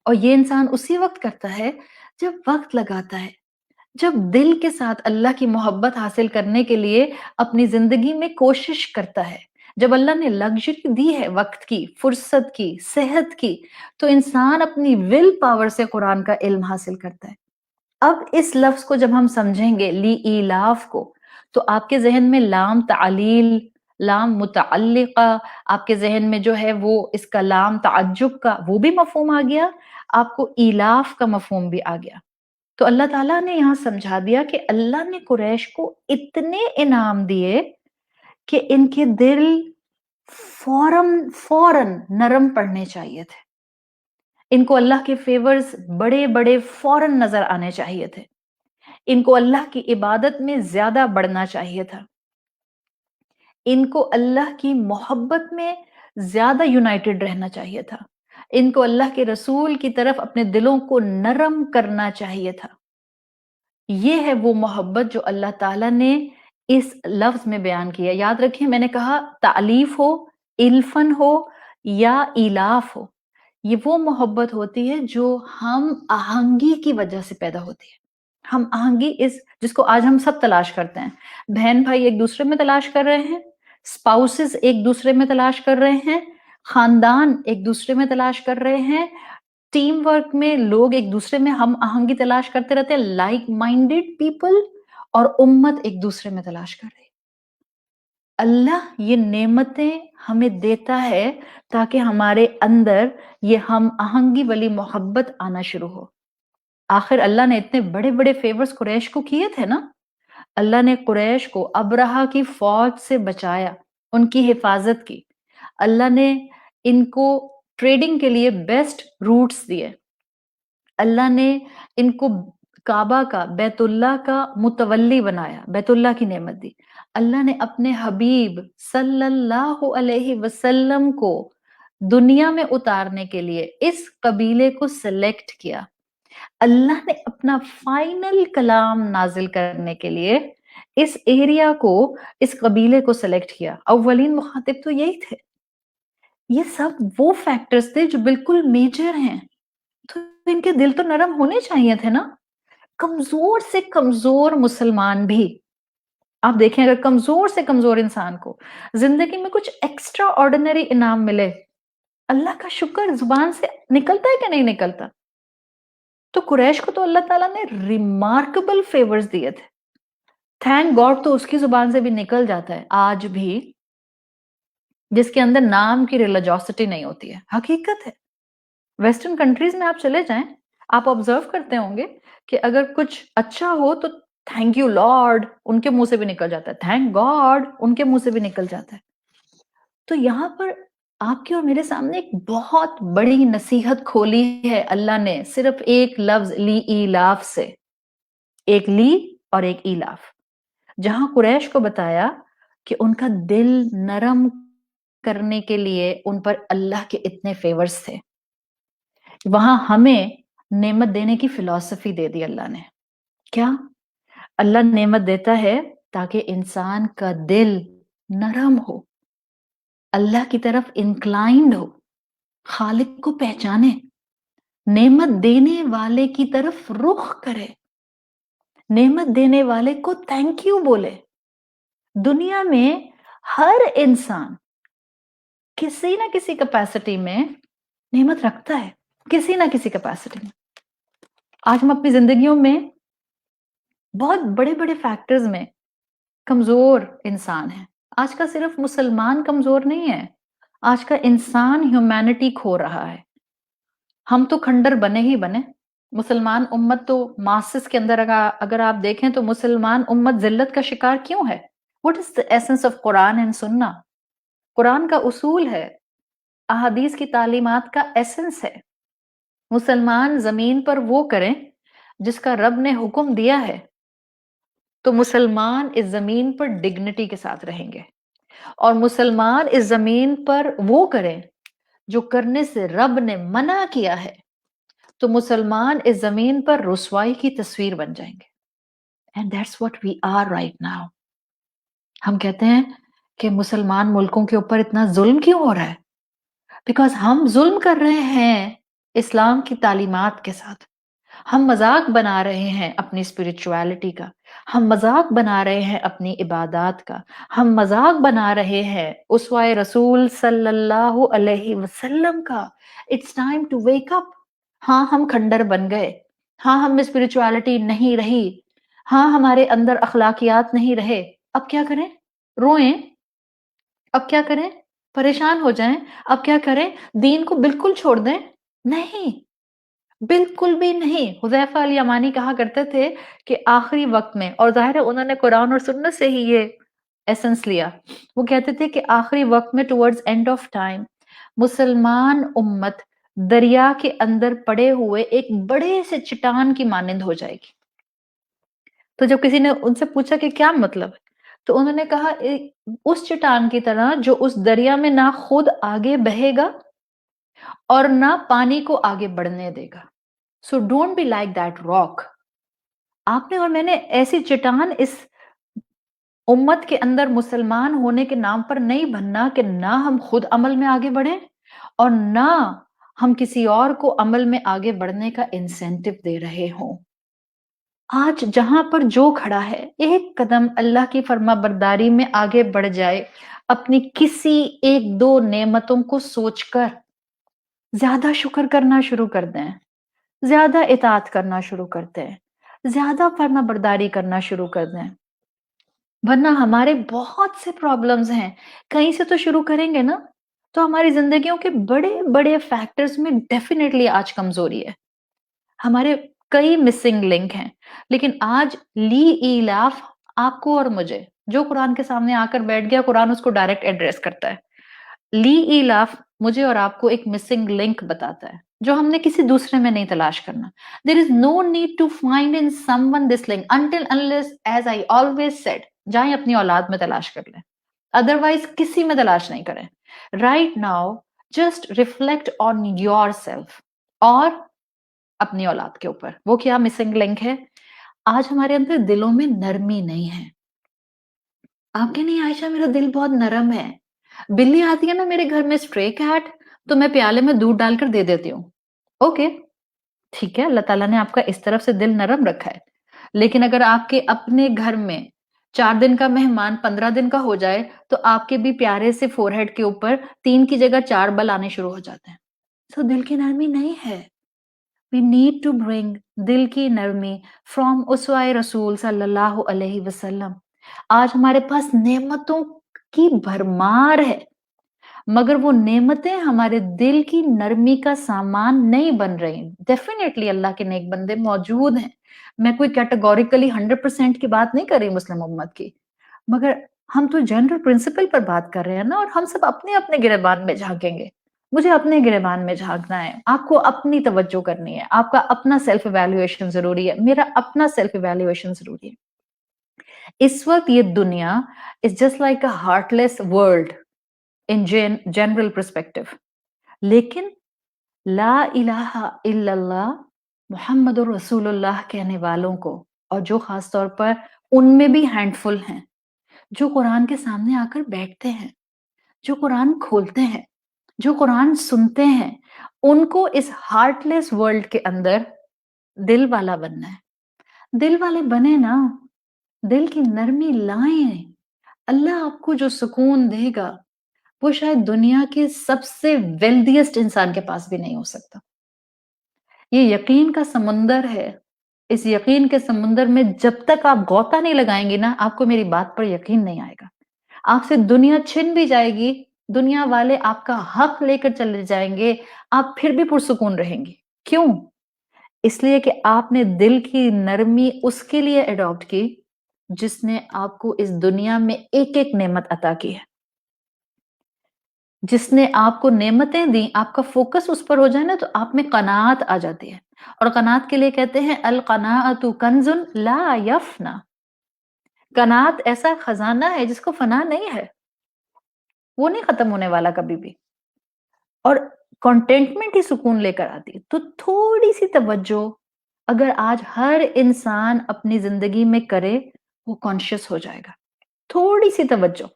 اور یہ انسان اسی وقت کرتا ہے جب وقت لگاتا ہے، جب دل کے ساتھ اللہ کی محبت حاصل کرنے کے لیے اپنی زندگی میں کوشش کرتا ہے، جب اللہ نے لگژری دی ہے وقت کی، فرصت کی، صحت کی، تو انسان اپنی ول پاور سے قرآن کا علم حاصل کرتا ہے۔ اب اس لفظ کو جب ہم سمجھیں گے، لی ایلاف کو، تو آپ کے ذہن میں لام تعلیل، لام متعلقہ، آپ کے ذہن میں جو ہے وہ اس کا لام تعجب کا وہ بھی مفہوم آ گیا، آپ کو ایلاف کا مفہوم بھی آ گیا۔ تو اللہ تعالیٰ نے یہاں سمجھا دیا کہ اللہ نے قریش کو اتنے انعام دیے کہ ان کے دل فوراً نرم پڑنے چاہیے تھے، ان کو اللہ کے فیورز بڑے بڑے فوراً نظر آنے چاہیے تھے، ان کو اللہ کی عبادت میں زیادہ بڑھنا چاہیے تھا، ان کو اللہ کی محبت میں زیادہ یونائٹڈ رہنا چاہیے تھا، ان کو اللہ کے رسول کی طرف اپنے دلوں کو نرم کرنا چاہیے تھا۔ یہ ہے وہ محبت جو اللہ تعالیٰ نے اس لفظ میں بیان کیا۔ یاد رکھیں، میں نے کہا تألیف ہو، الفن ہو یا ایلاف ہو، یہ وہ محبت ہوتی ہے جو ہم آہنگی کی وجہ سے پیدا ہوتی ہے. ہم آہنگی جس کو آج ہم سب تلاش کرتے ہیں. بہن بھائی ایک دوسرے میں تلاش کر رہے ہیں، اسپاؤسز ایک دوسرے میں تلاش کر رہے ہیں، خاندان ایک دوسرے میں تلاش کر رہے ہیں، ٹیم ورک میں لوگ ایک دوسرے میں ہم آہنگی تلاش کرتے رہتے ہیں، لائک مائنڈیڈ پیپل، اور امت ایک دوسرے میں تلاش کر رہی ہے. اللہ یہ نعمتیں ہمیں دیتا ہے تاکہ ہمارے اندر یہ ہم آہنگی والی محبت آنا شروع ہو. آخر اللہ نے اتنے بڑے بڑے فیورز قریش کو کیے تھے نا. اللہ نے قریش کو ابرہہ کی فوج سے بچایا، ان کی حفاظت کی. اللہ نے ان کو ٹریڈنگ کے لیے بیسٹ روٹس دیے. اللہ نے ان کو کعبہ کا، بیت اللہ کا متولی بنایا، بیت اللہ کی نعمت دی. اللہ نے اپنے حبیب صلی اللہ علیہ وسلم کو دنیا میں اتارنے کے لیے اس قبیلے کو سلیکٹ کیا. اللہ نے اپنا فائنل کلام نازل کرنے کے لیے اس ایریا کو، اس قبیلے کو سلیکٹ کیا. اولین مخاطب تو یہی تھے. یہ سب وہ فیکٹرز تھے جو بالکل میجر ہیں. تو ان کے دل تو نرم ہونے چاہیے تھے نا. کمزور سے کمزور مسلمان بھی، آپ دیکھیں اگر کمزور سے کمزور انسان کو زندگی میں کچھ ایکسٹرا آرڈینری انعام ملے، اللہ کا شکر زبان سے نکلتا ہے کہ نہیں نکلتا؟ تو قریش کو تو اللہ تعالیٰ نے ریمارکبل فیورز دیے تھے. تھینک گاڈ تو اس کی زبان سے بھی نکل جاتا ہے آج بھی، جس کے اندر نام کی ریلیجوسٹی نہیں ہوتی ہے. حقیقت ہے. ویسٹرن کنٹریز میں آپ چلے جائیں، آپ آبزرو کرتے ہوں گے کہ اگر کچھ اچھا ہو تو تھینک یو لارڈ ان کے منہ سے بھی نکل جاتا ہے، تھینک گاڈ ان کے منہ سے بھی نکل جاتا ہے. تو یہاں پر آپ کے اور میرے سامنے ایک بہت بڑی نصیحت کھولی ہے اللہ نے، صرف ایک لفظ لی ایلاف سے، ایک لی اور ایک ایلاف. جہاں قریش کو بتایا کہ ان کا دل نرم کرنے کے لیے ان پر اللہ کے اتنے فیورز تھے، وہاں ہمیں نعمت دینے کی فلسفی دے دی اللہ نے. کیا؟ اللہ نعمت دیتا ہے تاکہ انسان کا دل نرم ہو، اللہ کی طرف انکلائنڈ ہو، خالق کو پہچانے، نعمت دینے والے کی طرف رخ کرے، نعمت دینے والے کو تھینک یو بولے. دنیا میں ہر انسان کسی نہ کسی کیپیسٹی میں نعمت رکھتا ہے، کسی نہ کسی کیپیسٹی میں. آج ہم اپنی زندگیوں میں بہت بڑے بڑے فیکٹرز میں کمزور انسان ہیں. آج کا صرف مسلمان کمزور نہیں ہے، آج کا انسان ہیومینٹی کھو رہا ہے. ہم تو کھنڈر بنے ہی بنے. مسلمان امت تو ماسس کے اندر اگر آپ دیکھیں تو مسلمان امت ذلت کا شکار کیوں ہے؟ What is the essence of Quran and سنہ؟ قرآن کا اصول ہے، احادیث کی تعلیمات کا ایسنس ہے. مسلمان زمین پر وہ کریں جس کا رب نے حکم دیا ہے، تو مسلمان اس زمین پر ڈگنیٹی کے ساتھ رہیں گے. اور مسلمان اس زمین پر وہ کریں جو کرنے سے رب نے منع کیا ہے، تو مسلمان اس زمین پر رسوائی کی تصویر بن جائیں گے. And that's what we are right now. ہم کہتے ہیں کہ مسلمان ملکوں کے اوپر اتنا ظلم کیوں ہو رہا ہے؟ بیکاز ہم ظلم کر رہے ہیں اسلام کی تعلیمات کے ساتھ. ہم مذاق بنا رہے ہیں اپنی اسپرچویلٹی کا، ہم مذاق بنا رہے ہیں اپنی عبادات کا، ہم مذاق بنا رہے ہیں اسوہ رسول صلی اللہ علیہ وسلم کا. It's time to wake up. ہاں ہم کھنڈر بن گئے، ہاں ہم میں اسپرچویلٹی نہیں رہی، ہاں ہمارے اندر اخلاقیات نہیں رہے. اب کیا کریں؟ روئیں؟ اب کیا کریں؟ پریشان ہو جائیں؟ اب کیا کریں؟ دین کو بالکل چھوڑ دیں؟ نہیں، بالکل بھی نہیں. حذیفہ الیمانی کہا کرتے تھے کہ آخری وقت میں، اور ظاہر ہے انہوں نے قرآن اور سنت سے ہی یہ ایسنس لیا، وہ کہتے تھے کہ آخری وقت میں ٹورڈز اینڈ آف ٹائم مسلمان امت دریا کے اندر پڑے ہوئے ایک بڑے سے چٹان کی مانند ہو جائے گی. تو جب کسی نے ان سے پوچھا کہ کیا مطلب ہے، تو انہوں نے کہا اس چٹان کی طرح جو اس دریا میں نہ خود آگے بہے گا اور نہ پانی کو آگے بڑھنے دے گا. So don't be like that rock. آپ نے اور میں نے ایسی چٹان اس امت کے اندر مسلمان ہونے کے نام پر نہیں بننا کہ نہ ہم خود عمل میں آگے بڑھیں اور نہ ہم کسی اور کو عمل میں آگے بڑھنے کا انسینٹو دے رہے ہوں۔ آج جہاں پر جو کھڑا ہے ایک قدم اللہ کی فرما برداری میں آگے بڑھ جائے، اپنی کسی ایک دو نعمتوں کو سوچ کر زیادہ شکر کرنا شروع کر دیں، زیادہ اطاعت کرنا شروع کر دیں، زیادہ فرما برداری کرنا شروع کر دیں، ورنہ ہمارے بہت سے پرابلمز ہیں، کہیں سے تو شروع کریں گے نا، تو ہماری زندگیوں کے بڑے بڑے فیکٹرز میں ڈیفینیٹلی آج کمزوری ہے، ہمارے کئی مسنگ لنک ہیں، لیکن آج لی ایلاف آپ کو اور مجھے، جو قرآن کے سامنے آ کر بیٹھ گیا قرآن اس کو ڈائریکٹ ایڈریس کرتا ہے۔ لی ایلاف مجھے اور آپ کو ایک مسنگ لنک بتاتا ہے جو ہم نے کسی دوسرے میں نہیں تلاش کرنا۔ There is no need to find in someone this link until unless, as I always said، جائیں اپنی اولاد میں تلاش کر لیں، ادروائز کسی میں تلاش نہیں کریں۔ Right now just reflect on yourself اور اپنی اولاد کے اوپر۔ وہ کیا مسنگ لنک ہے؟ آج ہمارے اندر دلوں میں نرمی نہیں ہے۔ آپ کہ نہیں عائشہ میرا دل بہت نرم ہے، بلی آتی ہے نا میرے گھر میں اسٹرے کیٹ، تو میں پیالے میں دودھ ڈال کر دے دیتی ہوں۔ اوکے ٹھیک ہے، اللہ تعالیٰ نے آپ کا اس طرف سے دل نرم رکھا ہے، لیکن اگر آپ کے اپنے گھر میں 4 دن کا مہمان 15 دن کا ہو جائے تو آپ کے بھی پیارے سے فور ہیڈ کے اوپر 3 کی جگہ 4 بل آنے شروع ہو جاتے ہیں۔ سو دل کی نرمی نہیں ہے۔ We need to bring دل کی نرمی from اسوائے رسول صلی اللہ علیہ وسلم۔ آج ہمارے پاس نعمتوں کی بھرمار ہے، مگر وہ نعمتیں ہمارے دل کی نرمی کا سامان نہیں بن رہی۔ ڈیفینیٹلی اللہ کے نیک بندے موجود ہیں، میں کوئی کیٹیگوریکلی 100% کی بات نہیں کر رہی مسلم امت کی، مگر ہم تو جنرل پرنسپل پر بات کر رہے ہیں نا، اور ہم سب اپنے اپنے گریبان میں جھانکیں گے۔ مجھے اپنے گریبان میں جھانکنا ہے، آپ کو اپنی توجہ کرنی ہے، آپ کا اپنا سیلف ایویلویشن ضروری ہے، میرا اپنا سیلف ایویلویشن ضروری ہے۔ اس وقت یہ دنیا is just like a heartless world in general perspective، لیکن لا الہ الا اللہ محمد الرسول اللہ کہنے والوں کو، اور جو خاص طور پر ان میں بھی ہینڈ فل ہیں جو قرآن کے سامنے آ کر بیٹھتے ہیں، جو قرآن کھولتے ہیں، جو قرآن سنتے ہیں، ان کو اس ہارٹ لیس ورلڈ کے اندر دل والا بننا ہے۔ دل والے بنے نا، دل کی نرمی لائیں، اللہ آپ کو جو سکون دے گا وہ شاید دنیا کے سب سے ویلدیسٹ انسان کے پاس بھی نہیں ہو سکتا۔ یہ یقین کا سمندر ہے، اس یقین کے سمندر میں جب تک آپ غوطہ نہیں لگائیں گے نا، آپ کو میری بات پر یقین نہیں آئے گا۔ آپ سے دنیا چھن بھی جائے گی، دنیا والے آپ کا حق لے کر چلے جائیں گے، آپ پھر بھی پرسکون رہیں گے۔ کیوں؟ اس لیے کہ آپ نے دل کی نرمی اس کے لیے اڈاپٹ کی جس نے آپ کو اس دنیا میں ایک ایک نعمت عطا کی ہے، جس نے آپ کو نعمتیں دیں، آپ کا فوکس اس پر ہو جائے نا تو آپ میں قناعت آ جاتی ہے، اور قناعت کے لیے کہتے ہیں القناعت کنز لا یفنا۔ قناعت ایسا خزانہ ہے جس کو فنا نہیں ہے، وہ نہیں ختم ہونے والا کبھی بھی، اور کنٹینٹمنٹ ہی سکون لے کر آتی۔ تو تھوڑی سی توجہ اگر آج ہر انسان اپنی زندگی میں کرے، وہ کانشیس ہو جائے گا۔ تھوڑی سی توجہ۔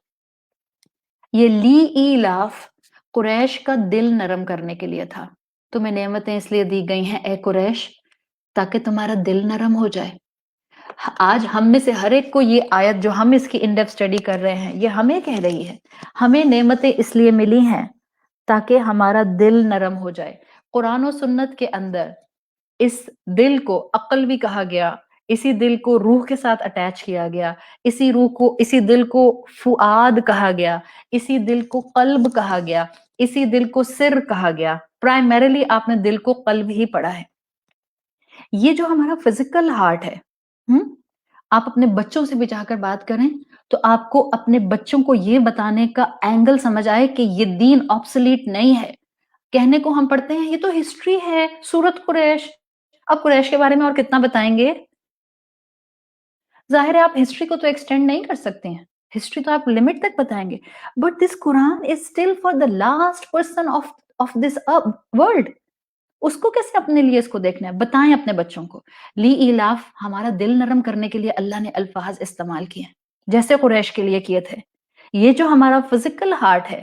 یہ لی ایلاف قریش کا دل نرم کرنے کے لیے تھا۔ تمہیں نعمتیں اس لیے دی گئی ہیں اے قریش تاکہ تمہارا دل نرم ہو جائے۔ آج ہم میں سے ہر ایک کو یہ آیت جو ہم اس کی انڈیپ اسٹڈی کر رہے ہیں یہ ہمیں کہہ رہی ہے، ہمیں نعمتیں اس لیے ملی ہیں تاکہ ہمارا دل نرم ہو جائے۔ قرآن و سنت کے اندر اس دل کو عقل بھی کہا گیا، اسی دل کو روح کے ساتھ اٹیچ کیا گیا، اسی دل کو فؤاد کہا گیا، اسی دل کو قلب کہا گیا، اسی دل کو سر کہا گیا۔ پرائمریلی آپ نے دل کو قلب ہی پڑھا ہے۔ یہ جو ہمارا فزیکل ہارٹ ہے، آپ اپنے بچوں سے بھی جا کر بات کریں تو آپ کو اپنے بچوں کو یہ بتانے کا اینگل سمجھ آئے کہ یہ دین آبسلیٹ نہیں ہے۔ کہنے کو ہم پڑھتے ہیں یہ تو ہسٹری ہے، سورت قریش، اب قریش کے بارے میں اور کتنا بتائیں گے؟ ظاہر ہے آپ ہسٹری کو تو ایکسٹینڈ نہیں کر سکتے ہیں، ہسٹری تو آپ لمٹ تک بتائیں گے، but this Quran is still for the last person of this world. اس کو کیسے اپنے لیے اس کو دیکھنا ہے؟ بتائیں اپنے بچوں کو۔ لی ایلاف ہمارا دل نرم کرنے کے لیے اللہ نے الفاظ استعمال کیے ہیں جیسے قریش کے لیے کیے تھے۔ یہ جو ہمارا فزیکل ہارٹ ہے،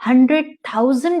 100,000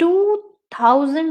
2000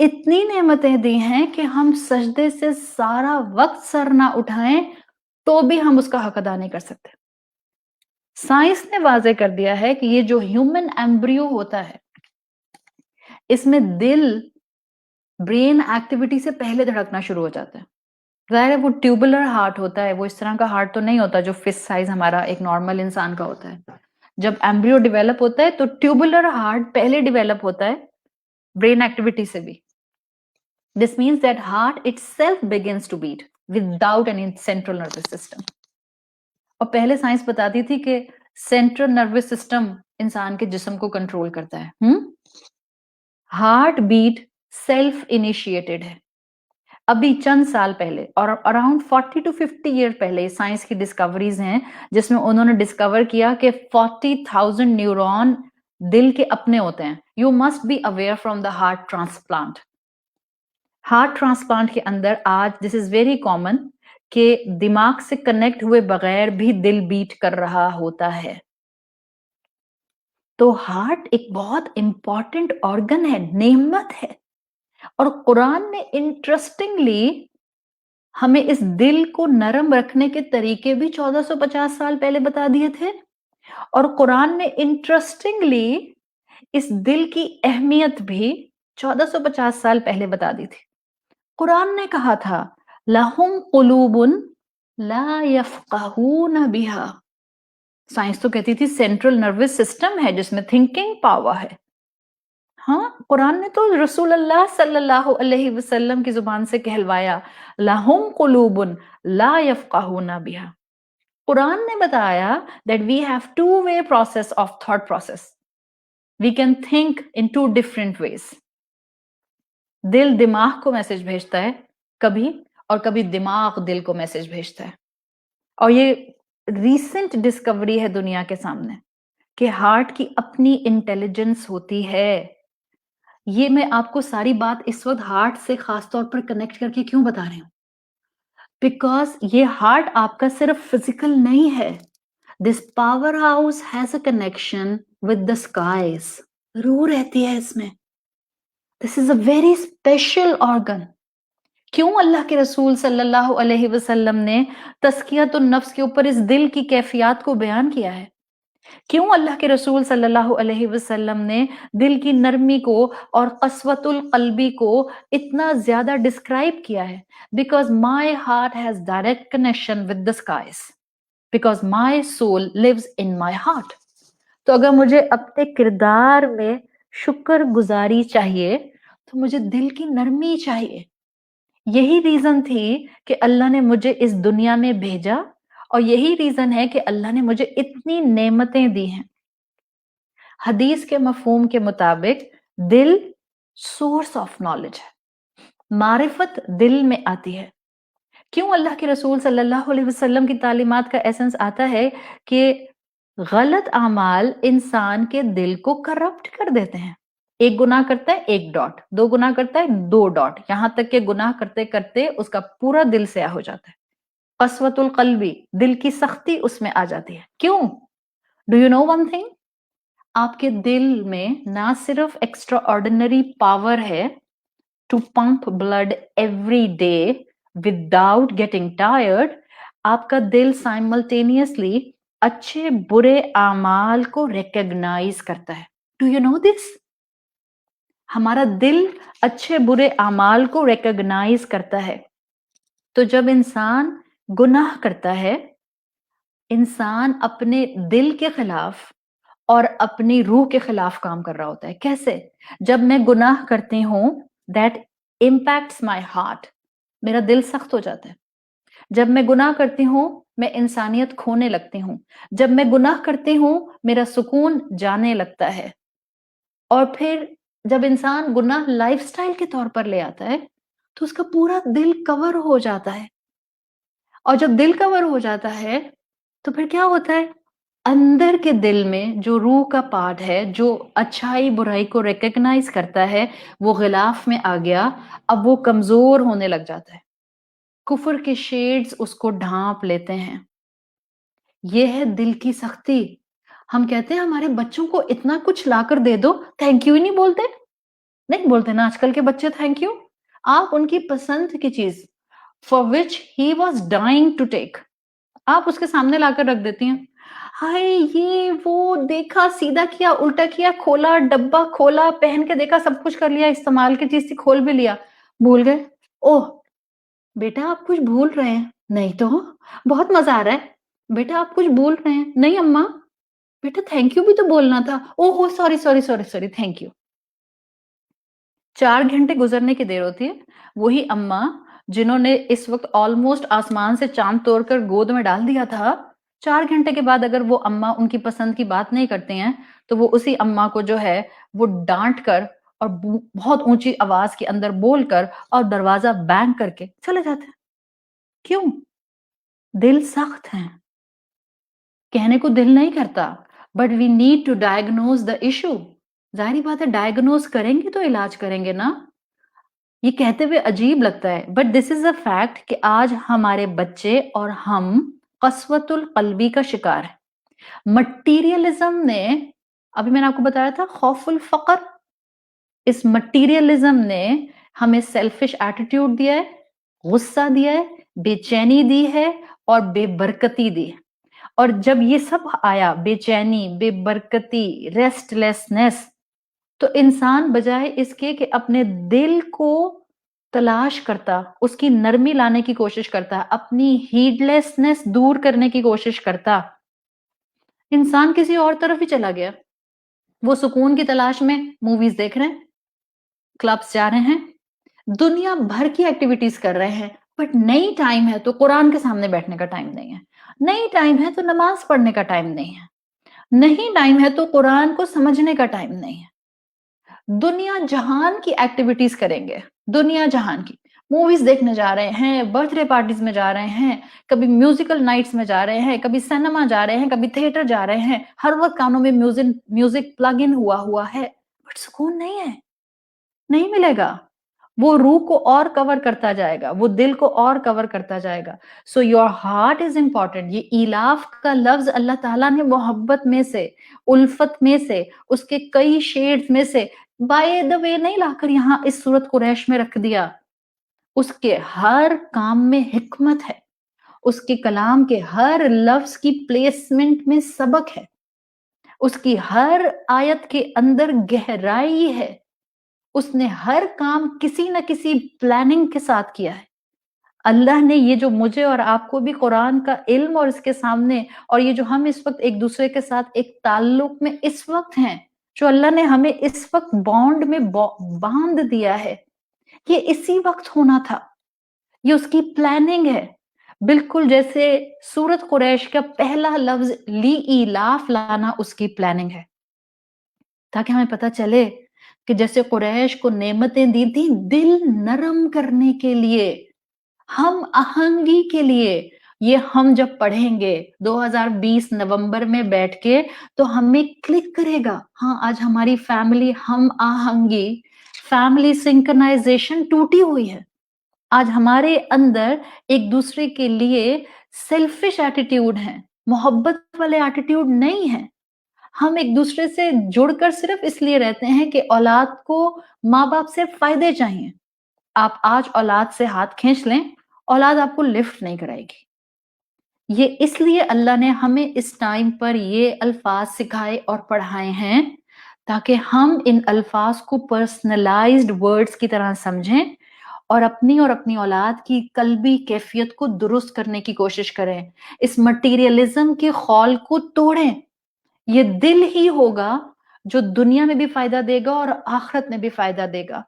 اتنی نعمتیں دی ہیں کہ ہم سجدے سے سارا وقت سر نہ اٹھائیں تو بھی ہم اس کا حق ادا نہیں کر سکتے. سائنس نے واضح کر دیا ہے کہ یہ جو ہیومن ایمبریو ہوتا ہے اس میں دل برین ایکٹیویٹی سے پہلے دھڑکنا شروع ہو جاتا ہے. ظاہر ہے وہ ٹیوبولر ہارٹ ہوتا ہے، وہ اس طرح کا ہارٹ تو نہیں ہوتا جو فسٹ سائز ہمارا ایک نارمل انسان کا ہوتا ہے. جب ایمبریو ڈیولپ ہوتا ہے تو ٹیوبولر ہارٹ پہلے ڈیولپ ہوتا ہے برین ایکٹیویٹی سے بھی. This means that heart itself begins to beat without any central nervous system. اور پہلے سائنس بتاتی تھی کہ سینٹرل نروس سسٹم انسان کے جسم کو کنٹرول کرتا ہے. ہارٹ بیٹ سیلف انیشیٹڈ ہے. ابھی چند سال پہلے اور اراؤنڈ 40 to 50 ایئر پہلے سائنس کی ڈسکوریز ہیں جس میں انہوں نے ڈسکور کیا کہ 40,000 نیورون دل کے اپنے ہوتے ہیں. You must be aware from the heart transplant. Heart transplant کے اندر آج دس از ویری کامن کہ دماغ سے کنیکٹ ہوئے بغیر بھی دل بیٹ کر رہا ہوتا ہے. تو ہارٹ ایک بہت امپورٹنٹ آرگن ہے، نعمت ہے. اور قرآن نے انٹرسٹنگلی ہمیں اس دل کو نرم رکھنے کے طریقے بھی 1450 سال پہلے بتا دیے تھے. اور قرآن نے انٹرسٹنگلی اس دل کی اہمیت بھی 1450 سال پہلے بتا دی تھی. قرآن نے کہا تھا لَهُمْ قُلُوبٌ لَا يَفْقَهُونَ بِهَا. سائنس تو کہتی تھی سینٹرل نروس سسٹم ہے جس میں تھنکنگ پاور ہے. ہاں قرآن نے تو رسول اللہ صلی اللہ علیہ وسلم کی زبان سے کہلوایا لَهُمْ قُلُوبٌ لَا يَفْقَهُونَ بِهَا. قرآن نے بتایا that we have two-way process of thought process. We can think in two different ways. دل دماغ کو میسج بھیجتا ہے کبھی اور کبھی دماغ دل کو میسج بھیجتا ہے. اور یہ ریسنٹ ڈسکوری ہے دنیا کے سامنے کہ ہارٹ کی اپنی انٹیلیجنس ہوتی ہے. یہ میں آپ کو ساری بات اس وقت ہارٹ سے خاص طور پر کنیکٹ کر کے کیوں بتا رہی ہوں؟ بیکاز یہ ہارٹ آپ کا صرف فزیکل نہیں ہے. This power house has a connection with the skies. روح رہتی ہے اس میں. دس از اے ویری اسپیشل آرگن. کیوں اللہ کے رسول صلی اللہ علیہ وسلم نے تزکیۃ النفس کے اوپر اس دل کی کیفیات کو بیان کیا ہے؟ کیوں اللہ کے رسول صلی اللہ علیہ وسلم نے دل کی نرمی کو اور قسوۃ القلبی کو اتنا زیادہ ڈسکرائب کیا ہے؟ Because my heart has direct connection with the skies. Because my civil leaves in my heart. تو اگر مجھے اپنے کردار میں شکر گزاری چاہیے تو مجھے دل کی نرمی چاہیے. یہی ریزن تھی کہ اللہ نے مجھے اس دنیا میں بھیجا اور یہی ریزن ہے کہ اللہ نے مجھے اتنی نعمتیں دی ہیں. حدیث کے مفہوم کے مطابق دل سورس آف نالج ہے. معرفت دل میں آتی ہے. کیوں اللہ کے رسول صلی اللہ علیہ وسلم کی تعلیمات کا ایسنس آتا ہے کہ غلط اعمال انسان کے دل کو کرپٹ کر دیتے ہیں. ایک گناہ کرتا ہے 1 ڈاٹ، 2 گناہ کرتا ہے 2 ڈاٹ، یہاں تک کہ گناہ کرتے کرتے اس کا پورا دل سیاہ ہو جاتا ہے. قسوۃ القلبی، دل کی سختی اس میں آ جاتی ہے. کیوں؟ Do you know one thing? آپ کے دل میں نہ صرف ایکسٹرا آرڈینری پاور ہے to pump blood every day without getting tired, آپ کا دل سائملٹینیسلی اچھے برے اعمال کو ریکگنائز کرتا ہے. ڈو یو نو دس؟ ہمارا دل اچھے برے اعمال کو ریکگنائز کرتا ہے. تو جب انسان گناہ کرتا ہے انسان اپنے دل کے خلاف اور اپنی روح کے خلاف کام کر رہا ہوتا ہے. کیسے؟ جب میں گناہ کرتی ہوں that impacts my heart. میرا دل سخت ہو جاتا ہے. جب میں گناہ کرتی ہوں میں انسانیت کھونے لگتی ہوں. جب میں گناہ کرتی ہوں میرا سکون جانے لگتا ہے. اور پھر جب انسان گناہ لائف سٹائل کے طور پر لے آتا ہے تو اس کا پورا دل کور ہو جاتا ہے. اور جب دل کور ہو جاتا ہے تو پھر کیا ہوتا ہے؟ اندر کے دل میں جو روح کا پارٹ ہے جو اچھائی برائی کو ریکگنائز کرتا ہے وہ غلاف میں آ گیا. اب وہ کمزور ہونے لگ جاتا ہے. کفر کے شیڈز اس کو ڈھانپ لیتے ہیں. یہ ہے دل کی سختی. ہم کہتے ہیں ہمارے بچوں کو اتنا کچھ لا کر دے دو، تھینک یو ہی نہیں بولتے. نہیں بولتے نا آج کل کے بچے تھینک یو. آپ ان کی پسند کی چیز for which he was dying to take آپ اس کے سامنے لا کر رکھ دیتی ہیں. ہائے یہ وہ دیکھا سیدھا کیا الٹا کیا کھولا ڈبہ کھولا پہن کے دیکھا سب کچھ کر لیا استعمال کی چیز تھی کھول بھی لیا بھول گئے. اوہ بیٹا آپ کچھ بھول رہے ہیں. نہیں تو بہت مزہ آ رہا ہے. بیٹا آپ کچھ بھول رہے ہیں. نہیں اماں بیٹا تھینک یو بھی تو بولنا تھا. او ہو sorry sorry sorry sorry thank you. 4 گھنٹے گزرنے کی دیر ہوتی ہے. وہی اماں جنہوں نے اس وقت آلموسٹ آسمان سے چاند توڑ کر گود میں ڈال دیا تھا 4 گھنٹے کے بعد اگر وہ اماں ان کی پسند کی بات نہیں کرتے ہیں تو وہ اسی اماں کو جو ہے وہ ڈانٹ کر اور بہت اونچی آواز کے اندر بول کر اور دروازہ بینگ کر کے چلے جاتے ہیں. کیوں؟ دل سخت ہیں. کہنے کو دل نہیں کرتا but we need to diagnose the issue. ظاہری بات ہے ڈائگنوز کریں گے تو علاج کریں گے نا. یہ کہتے ہوئے عجیب لگتا ہے but this is a fact کہ آج ہمارے بچے اور ہم قسوت القلبی کا شکار ہے. مٹیریلزم نے ابھی میں نے آپ کو بتایا تھا خوف الفقر اس مٹیریلزم نے ہمیں سیلفش ایٹیٹیوڈ دیا ہے غصہ دیا ہے بے چینی دی ہے اور بے برکتی دی ہے. اور جب یہ سب آیا بے چینی بے برکتی ریسٹ لیسنس تو انسان بجائے اس کے کہ اپنے دل کو تلاش کرتا اس کی نرمی لانے کی کوشش کرتا اپنی ہیڈ لیسنس دور کرنے کی کوشش کرتا انسان کسی اور طرف ہی چلا گیا. وہ سکون کی تلاش میں موویز دیکھ رہے ہیں کلبس جا رہے ہیں دنیا بھر کی ایکٹیویٹیز کر رہے ہیں بٹ نئی ٹائم ہے تو قرآن کے سامنے بیٹھنے کا ٹائم نہیں ہے. نئی ٹائم ہے تو نماز پڑھنے کا ٹائم نہیں ہے. نہیں ٹائم ہے تو قرآن کو سمجھنے کا ٹائم نہیں ہے. دنیا جہان کی ایکٹیویٹیز کریں گے دنیا جہان کی موویز دیکھنے جا رہے ہیں برتھ ڈے پارٹیز میں جا رہے ہیں کبھی میوزیکل نائٹس میں جا رہے ہیں کبھی سینما جا رہے ہیں کبھی تھیٹر جا رہے ہیں ہر وقت کانوں میں میوزک پلگ ان ہوا ہے بٹ سکون نہیں ہے. نہیں ملے گا. وہ روح کو اور کور کرتا جائے گا وہ دل کو اور کور کرتا جائے گا. So your heart is important. یہ ایلاف کا لفظ اللہ تعالیٰ نے محبت میں سے الفت میں سے اس کے کئی شیڈز میں سے بائی دا وے نہیں لا کر یہاں اس سورت قریش میں رکھ دیا. اس کے ہر کام میں حکمت ہے. اس کے کلام کے ہر لفظ کی پلیسمنٹ میں سبق ہے. اس کی ہر آیت کے اندر گہرائی ہے. اس نے ہر کام کسی نہ کسی پلاننگ کے ساتھ کیا ہے. اللہ نے یہ جو مجھے اور آپ کو بھی قرآن کا علم اور اس کے سامنے اور یہ جو ہم اس وقت ایک دوسرے کے ساتھ ایک تعلق میں اس وقت ہیں جو اللہ نے ہمیں اس وقت بانڈ میں باندھ دیا ہے یہ اسی وقت ہونا تھا. یہ اس کی پلاننگ ہے. بالکل جیسے سورت قریش کا پہلا لفظ لی ایلاف لانا اس کی پلاننگ ہے تاکہ ہمیں پتہ چلے کہ جیسے قریش کو نعمتیں دی تھی دل نرم کرنے کے لیے ہم آہنگی کے لیے. یہ ہم جب پڑھیں گے 2020 نومبر میں بیٹھ کے تو ہمیں کلک کرے گا ہاں آج ہماری فیملی ہم آہنگی فیملی سنکرنائزیشن ٹوٹی ہوئی ہے. آج ہمارے اندر ایک دوسرے کے لیے سیلفش ایٹیٹیوڈ ہے محبت والے ایٹیٹیوڈ نہیں ہے. ہم ایک دوسرے سے جڑ کر صرف اس لیے رہتے ہیں کہ اولاد کو ماں باپ سے فائدے چاہیے. آپ آج اولاد سے ہاتھ کھینچ لیں اولاد آپ کو لفٹ نہیں کرائے گی. یہ اس لیے اللہ نے ہمیں اس ٹائم پر یہ الفاظ سکھائے اور پڑھائے ہیں تاکہ ہم ان الفاظ کو پرسنلائزڈ ورڈز کی طرح سمجھیں اور اپنی اولاد کی قلبی کیفیت کو درست کرنے کی کوشش کریں. اس مٹیریلزم کے خول کو توڑیں. یہ دل ہی ہوگا جو دنیا میں بھی فائدہ دے گا اور آخرت میں بھی فائدہ دے گا.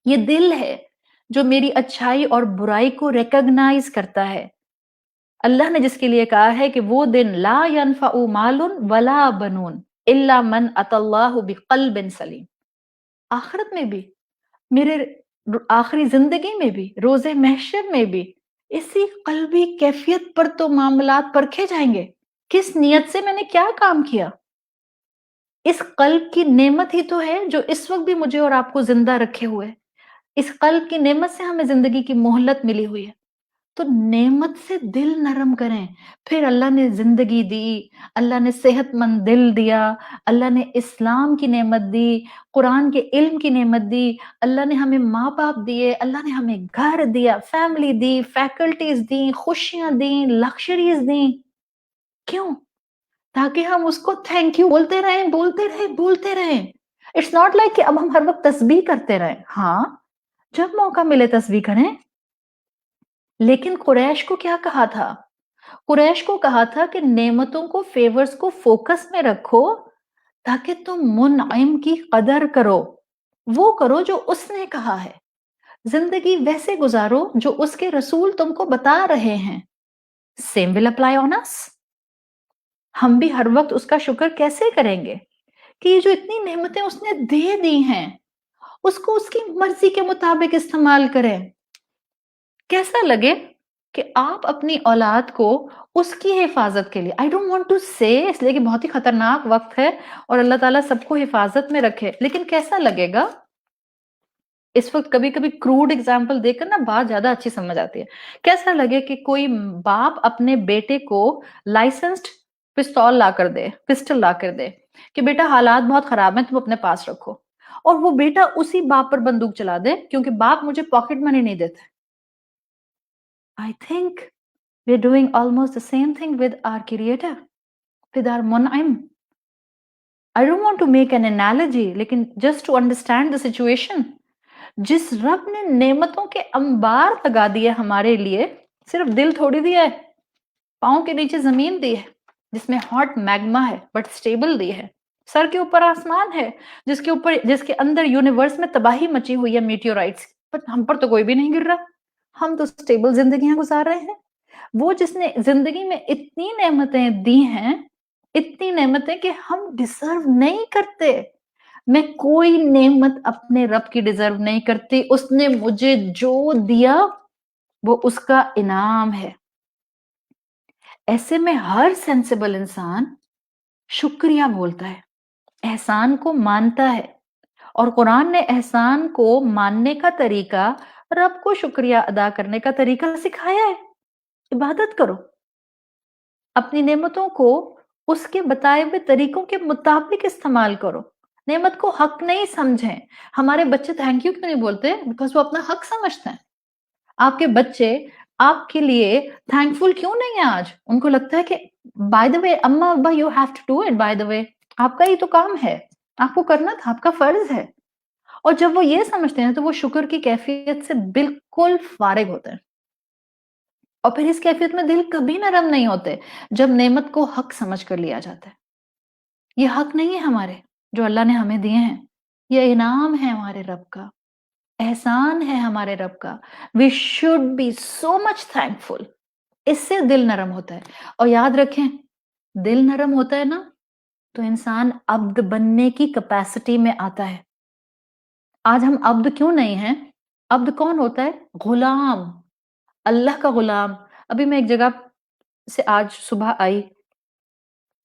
یہ دل ہے جو میری اچھائی اور برائی کو ریکگنائز کرتا ہے. اللہ نے جس کے لیے کہا ہے کہ وہ دن لا ينفع مال ولا بنون الا من اتى الله بقلب سلیم. آخرت میں بھی میرے آخری زندگی میں بھی روز محشر میں بھی اسی قلبی کیفیت پر تو معاملات پرکھے جائیں گے. کس نیت سے میں نے کیا کام کیا. اس قلب کی نعمت ہی تو ہے جو اس وقت بھی مجھے اور آپ کو زندہ رکھے ہوئے. اس قلب کی نعمت سے ہمیں زندگی کی مہلت ملی ہوئی ہے. تو نعمت سے دل نرم کریں. پھر اللہ نے زندگی دی، اللہ نے صحت مند دل دیا، اللہ نے اسلام کی نعمت دی، قرآن کے علم کی نعمت دی، اللہ نے ہمیں ماں باپ دیے، اللہ نے ہمیں گھر دیا، فیملی دی، فیکلٹیز دیں، خوشیاں دیں، لکشریز دیں. کیوں؟ تاکہ ہم اس کو تھینک یو بولتے رہیں، بولتے رہیں، بولتے رہیں. اٹس ناٹ لائک کہ اب ہم ہر وقت تسبیح کرتے رہیں. ہاں، جب موقع ملے تسبیح کریں. لیکن قریش کو کیا کہا تھا؟ قریش کو کہا تھا کہ نعمتوں کو، فیورز کو فوکس میں رکھو تاکہ تم منعم کی قدر کرو. وہ کرو جو اس نے کہا ہے. زندگی ویسے گزارو جو اس کے رسول تم کو بتا رہے ہیں. سیم ول اپلائی آن اس. ہم بھی ہر وقت اس کا شکر کیسے کریں گے کہ یہ جو اتنی نعمتیں اس نے دے دی ہیں اس کو اس کی مرضی کے مطابق استعمال کریں. کیسا لگے کہ آپ اپنی اولاد کو اس کی حفاظت کے لیے، آئی ڈونٹ وانٹ ٹو سے، اس لیے کہ بہت ہی خطرناک وقت ہے اور اللہ تعالیٰ سب کو حفاظت میں رکھے، لیکن کیسا لگے گا اس وقت کبھی کبھی کروڈ اگزامپل دیکھ کر نا بات زیادہ اچھی سمجھ آتی ہے. کیسا لگے کہ کوئی باپ اپنے بیٹے کو لائسنسڈ پسٹل لا کر دے کہ بیٹا حالات بہت خراب ہیں، تم اپنے پاس رکھو، اور وہ بیٹا اسی باپ پر بندوق چلا دے کیونکہ باپ مجھے پاکٹ منی نہیں دیتے. I think we're doing almost the same thing with our Creator, with our Mun'im. I don't want to make an analogy, لیکن just to understand the situation. جس رب نے نعمتوں کے انبار لگا دیے ہمارے لیے، صرف دل تھوڑی دیا ہے، پاؤں کے نیچے زمین دی ہے جس میں ہاٹ میگما ہے بٹ سٹیبل دی ہے، سر کے اوپر آسمان ہے جس کے اندر یونیورس میں تباہی مچی ہوئی ہے میٹیورائٹس، بٹ ہم پر تو کوئی بھی نہیں گر رہا، ہم تو سٹیبل زندگیاں گزار رہے ہیں. وہ جس نے زندگی میں اتنی نعمتیں دی ہیں، اتنی نعمتیں کہ ہم ڈیزرو نہیں کرتے. میں کوئی نعمت اپنے رب کی ڈیزرو نہیں کرتی، اس نے مجھے جو دیا وہ اس کا انعام ہے. ایسے میں ہر سینسیبل انسان شکریہ بولتا ہے، احسان کو مانتا ہے، اور قرآن نے احسان کو ماننے کا طریقہ، رب کو شکریہ ادا کرنے کا طریقہ سکھایا ہے. عبادت کرو، اپنی نعمتوں کو اس کے بتائے ہوئے طریقوں کے مطابق استعمال کرو. نعمت کو حق نہیں سمجھیں. ہمارے بچے تھینک یو کیوں نہیں بولتے؟ بیکاز وہ اپنا حق سمجھتے ہیں. آپ کے بچے آپ کے لیے تھینک فل کیوں نہیں ہیں آج؟ ان کو لگتا ہے کہ بائی دا وے اما ابا you have to do it, by the way آپ کا ہی تو کام ہے، آپ کو کرنا تھا، آپ کا فرض ہے. اور جب وہ یہ سمجھتے ہیں تو وہ شکر کی کیفیت سے بالکل فارغ ہوتے ہیں. اور پھر اس کیفیت میں دل کبھی نرم نہیں ہوتے جب نعمت کو حق سمجھ کر لیا جاتا ہے. یہ حق نہیں ہے ہمارے جو اللہ نے ہمیں دیے ہیں، یہ انعام ہے ہمارے رب کا، احسان ہے ہمارے رب کا. We should be so much thankful. اس سے دل نرم ہوتا ہے. اور یاد رکھیں، دل نرم ہوتا ہے نا تو انسان عبد بننے کی کیپیسٹی میں آتا ہے. آج ہم عبد کیوں نہیں ہیں؟ عبد کون ہوتا ہے؟ غلام، اللہ کا غلام. ابھی میں ایک جگہ سے آج صبح آئی،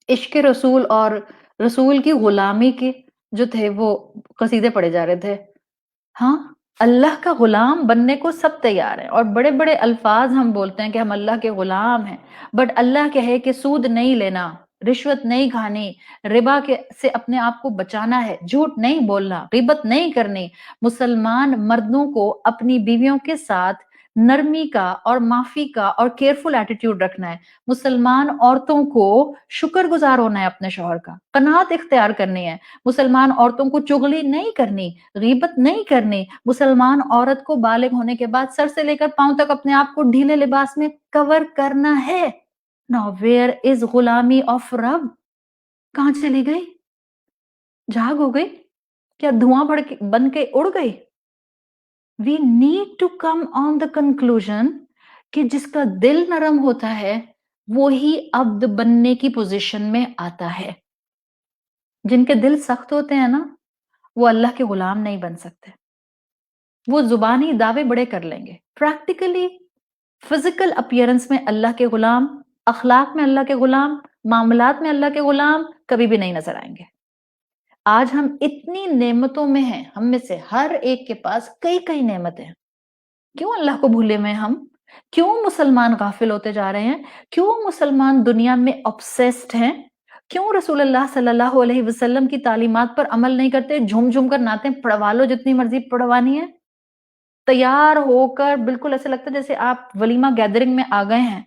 عشق رسول اور رسول کی غلامی کے جو تھے وہ قصیدے پڑھے جا رہے تھے. ہاں، اللہ کا غلام بننے کو سب تیار ہیں، اور بڑے بڑے الفاظ ہم بولتے ہیں کہ ہم اللہ کے غلام ہیں، بٹ اللہ کہے کہ سود نہیں لینا، رشوت نہیں کھانی، ربا سے اپنے آپ کو بچانا ہے، جھوٹ نہیں بولنا، غیبت نہیں کرنی. مسلمان مردوں کو اپنی بیویوں کے ساتھ نرمی کا اور معافی کا اور کیئرفل ایٹیٹیوڈ رکھنا ہے. مسلمان عورتوں کو شکر گزار ہونا ہے اپنے شوہر کا، قناعت اختیار کرنی ہے. مسلمان عورتوں کو چغلی نہیں کرنی، غیبت نہیں کرنی. مسلمان عورت کو بالغ ہونے کے بعد سر سے لے کر پاؤں تک اپنے آپ کو ڈھیلے لباس میں کور کرنا ہے. Now where is غلامی آف رب؟ کہاں چلی گئی؟ جھاگ ہو گئی؟ کیا دھواں بن کے اڑ گئی؟ We need to come on the conclusion کہ جس کا دل نرم ہوتا ہے وہی عبد بننے کی پوزیشن میں آتا ہے. جن کے دل سخت ہوتے ہیں نا وہ اللہ کے غلام نہیں بن سکتے. وہ زبانی دعوے بڑے کر لیں گے، پریکٹیکلی فزیکل اپیرنس میں اللہ کے غلام، اخلاق میں اللہ کے غلام، معاملات میں اللہ کے غلام کبھی بھی نہیں نظر آئیں گے. آج ہم اتنی نعمتوں میں ہیں، ہم میں سے ہر ایک کے پاس کئی کئی نعمتیں ہیں. کیوں اللہ کو بھولے میں ہم؟ کیوں مسلمان غافل ہوتے جا رہے ہیں؟ کیوں مسلمان دنیا میں obsessed ہیں؟ کیوں رسول اللہ صلی اللہ علیہ وسلم کی تعلیمات پر عمل نہیں کرتے؟ جھوم جھوم کر نعتیں پڑھوا لو جتنی مرضی پڑھوانی ہے، تیار ہو کر بالکل ایسے لگتا ہے جیسے آپ ولیمہ گیدرنگ میں آ گئے ہیں،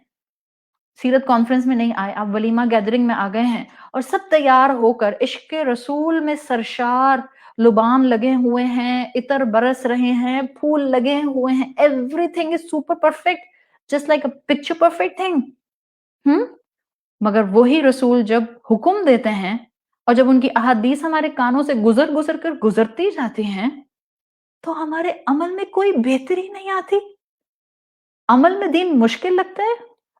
سیرت کانفرنس میں نہیں آئے، آپ ولیمہ گیدرنگ میں آ گئے ہیں، اور سب تیار ہو کر عشق رسول میں سرشار، لبام لگے ہوئے ہیں، عطر برس رہے ہیں، پھول لگے ہوئے ہیں، every thing is super perfect, just like a picture perfect thing. مگر وہی رسول جب حکم دیتے ہیں اور جب ان کی احادیث ہمارے کانوں سے گزر گزر کر گزرتی جاتی ہیں تو ہمارے عمل میں کوئی بہتری نہیں آتی. عمل میں دین مشکل لگتا ہے،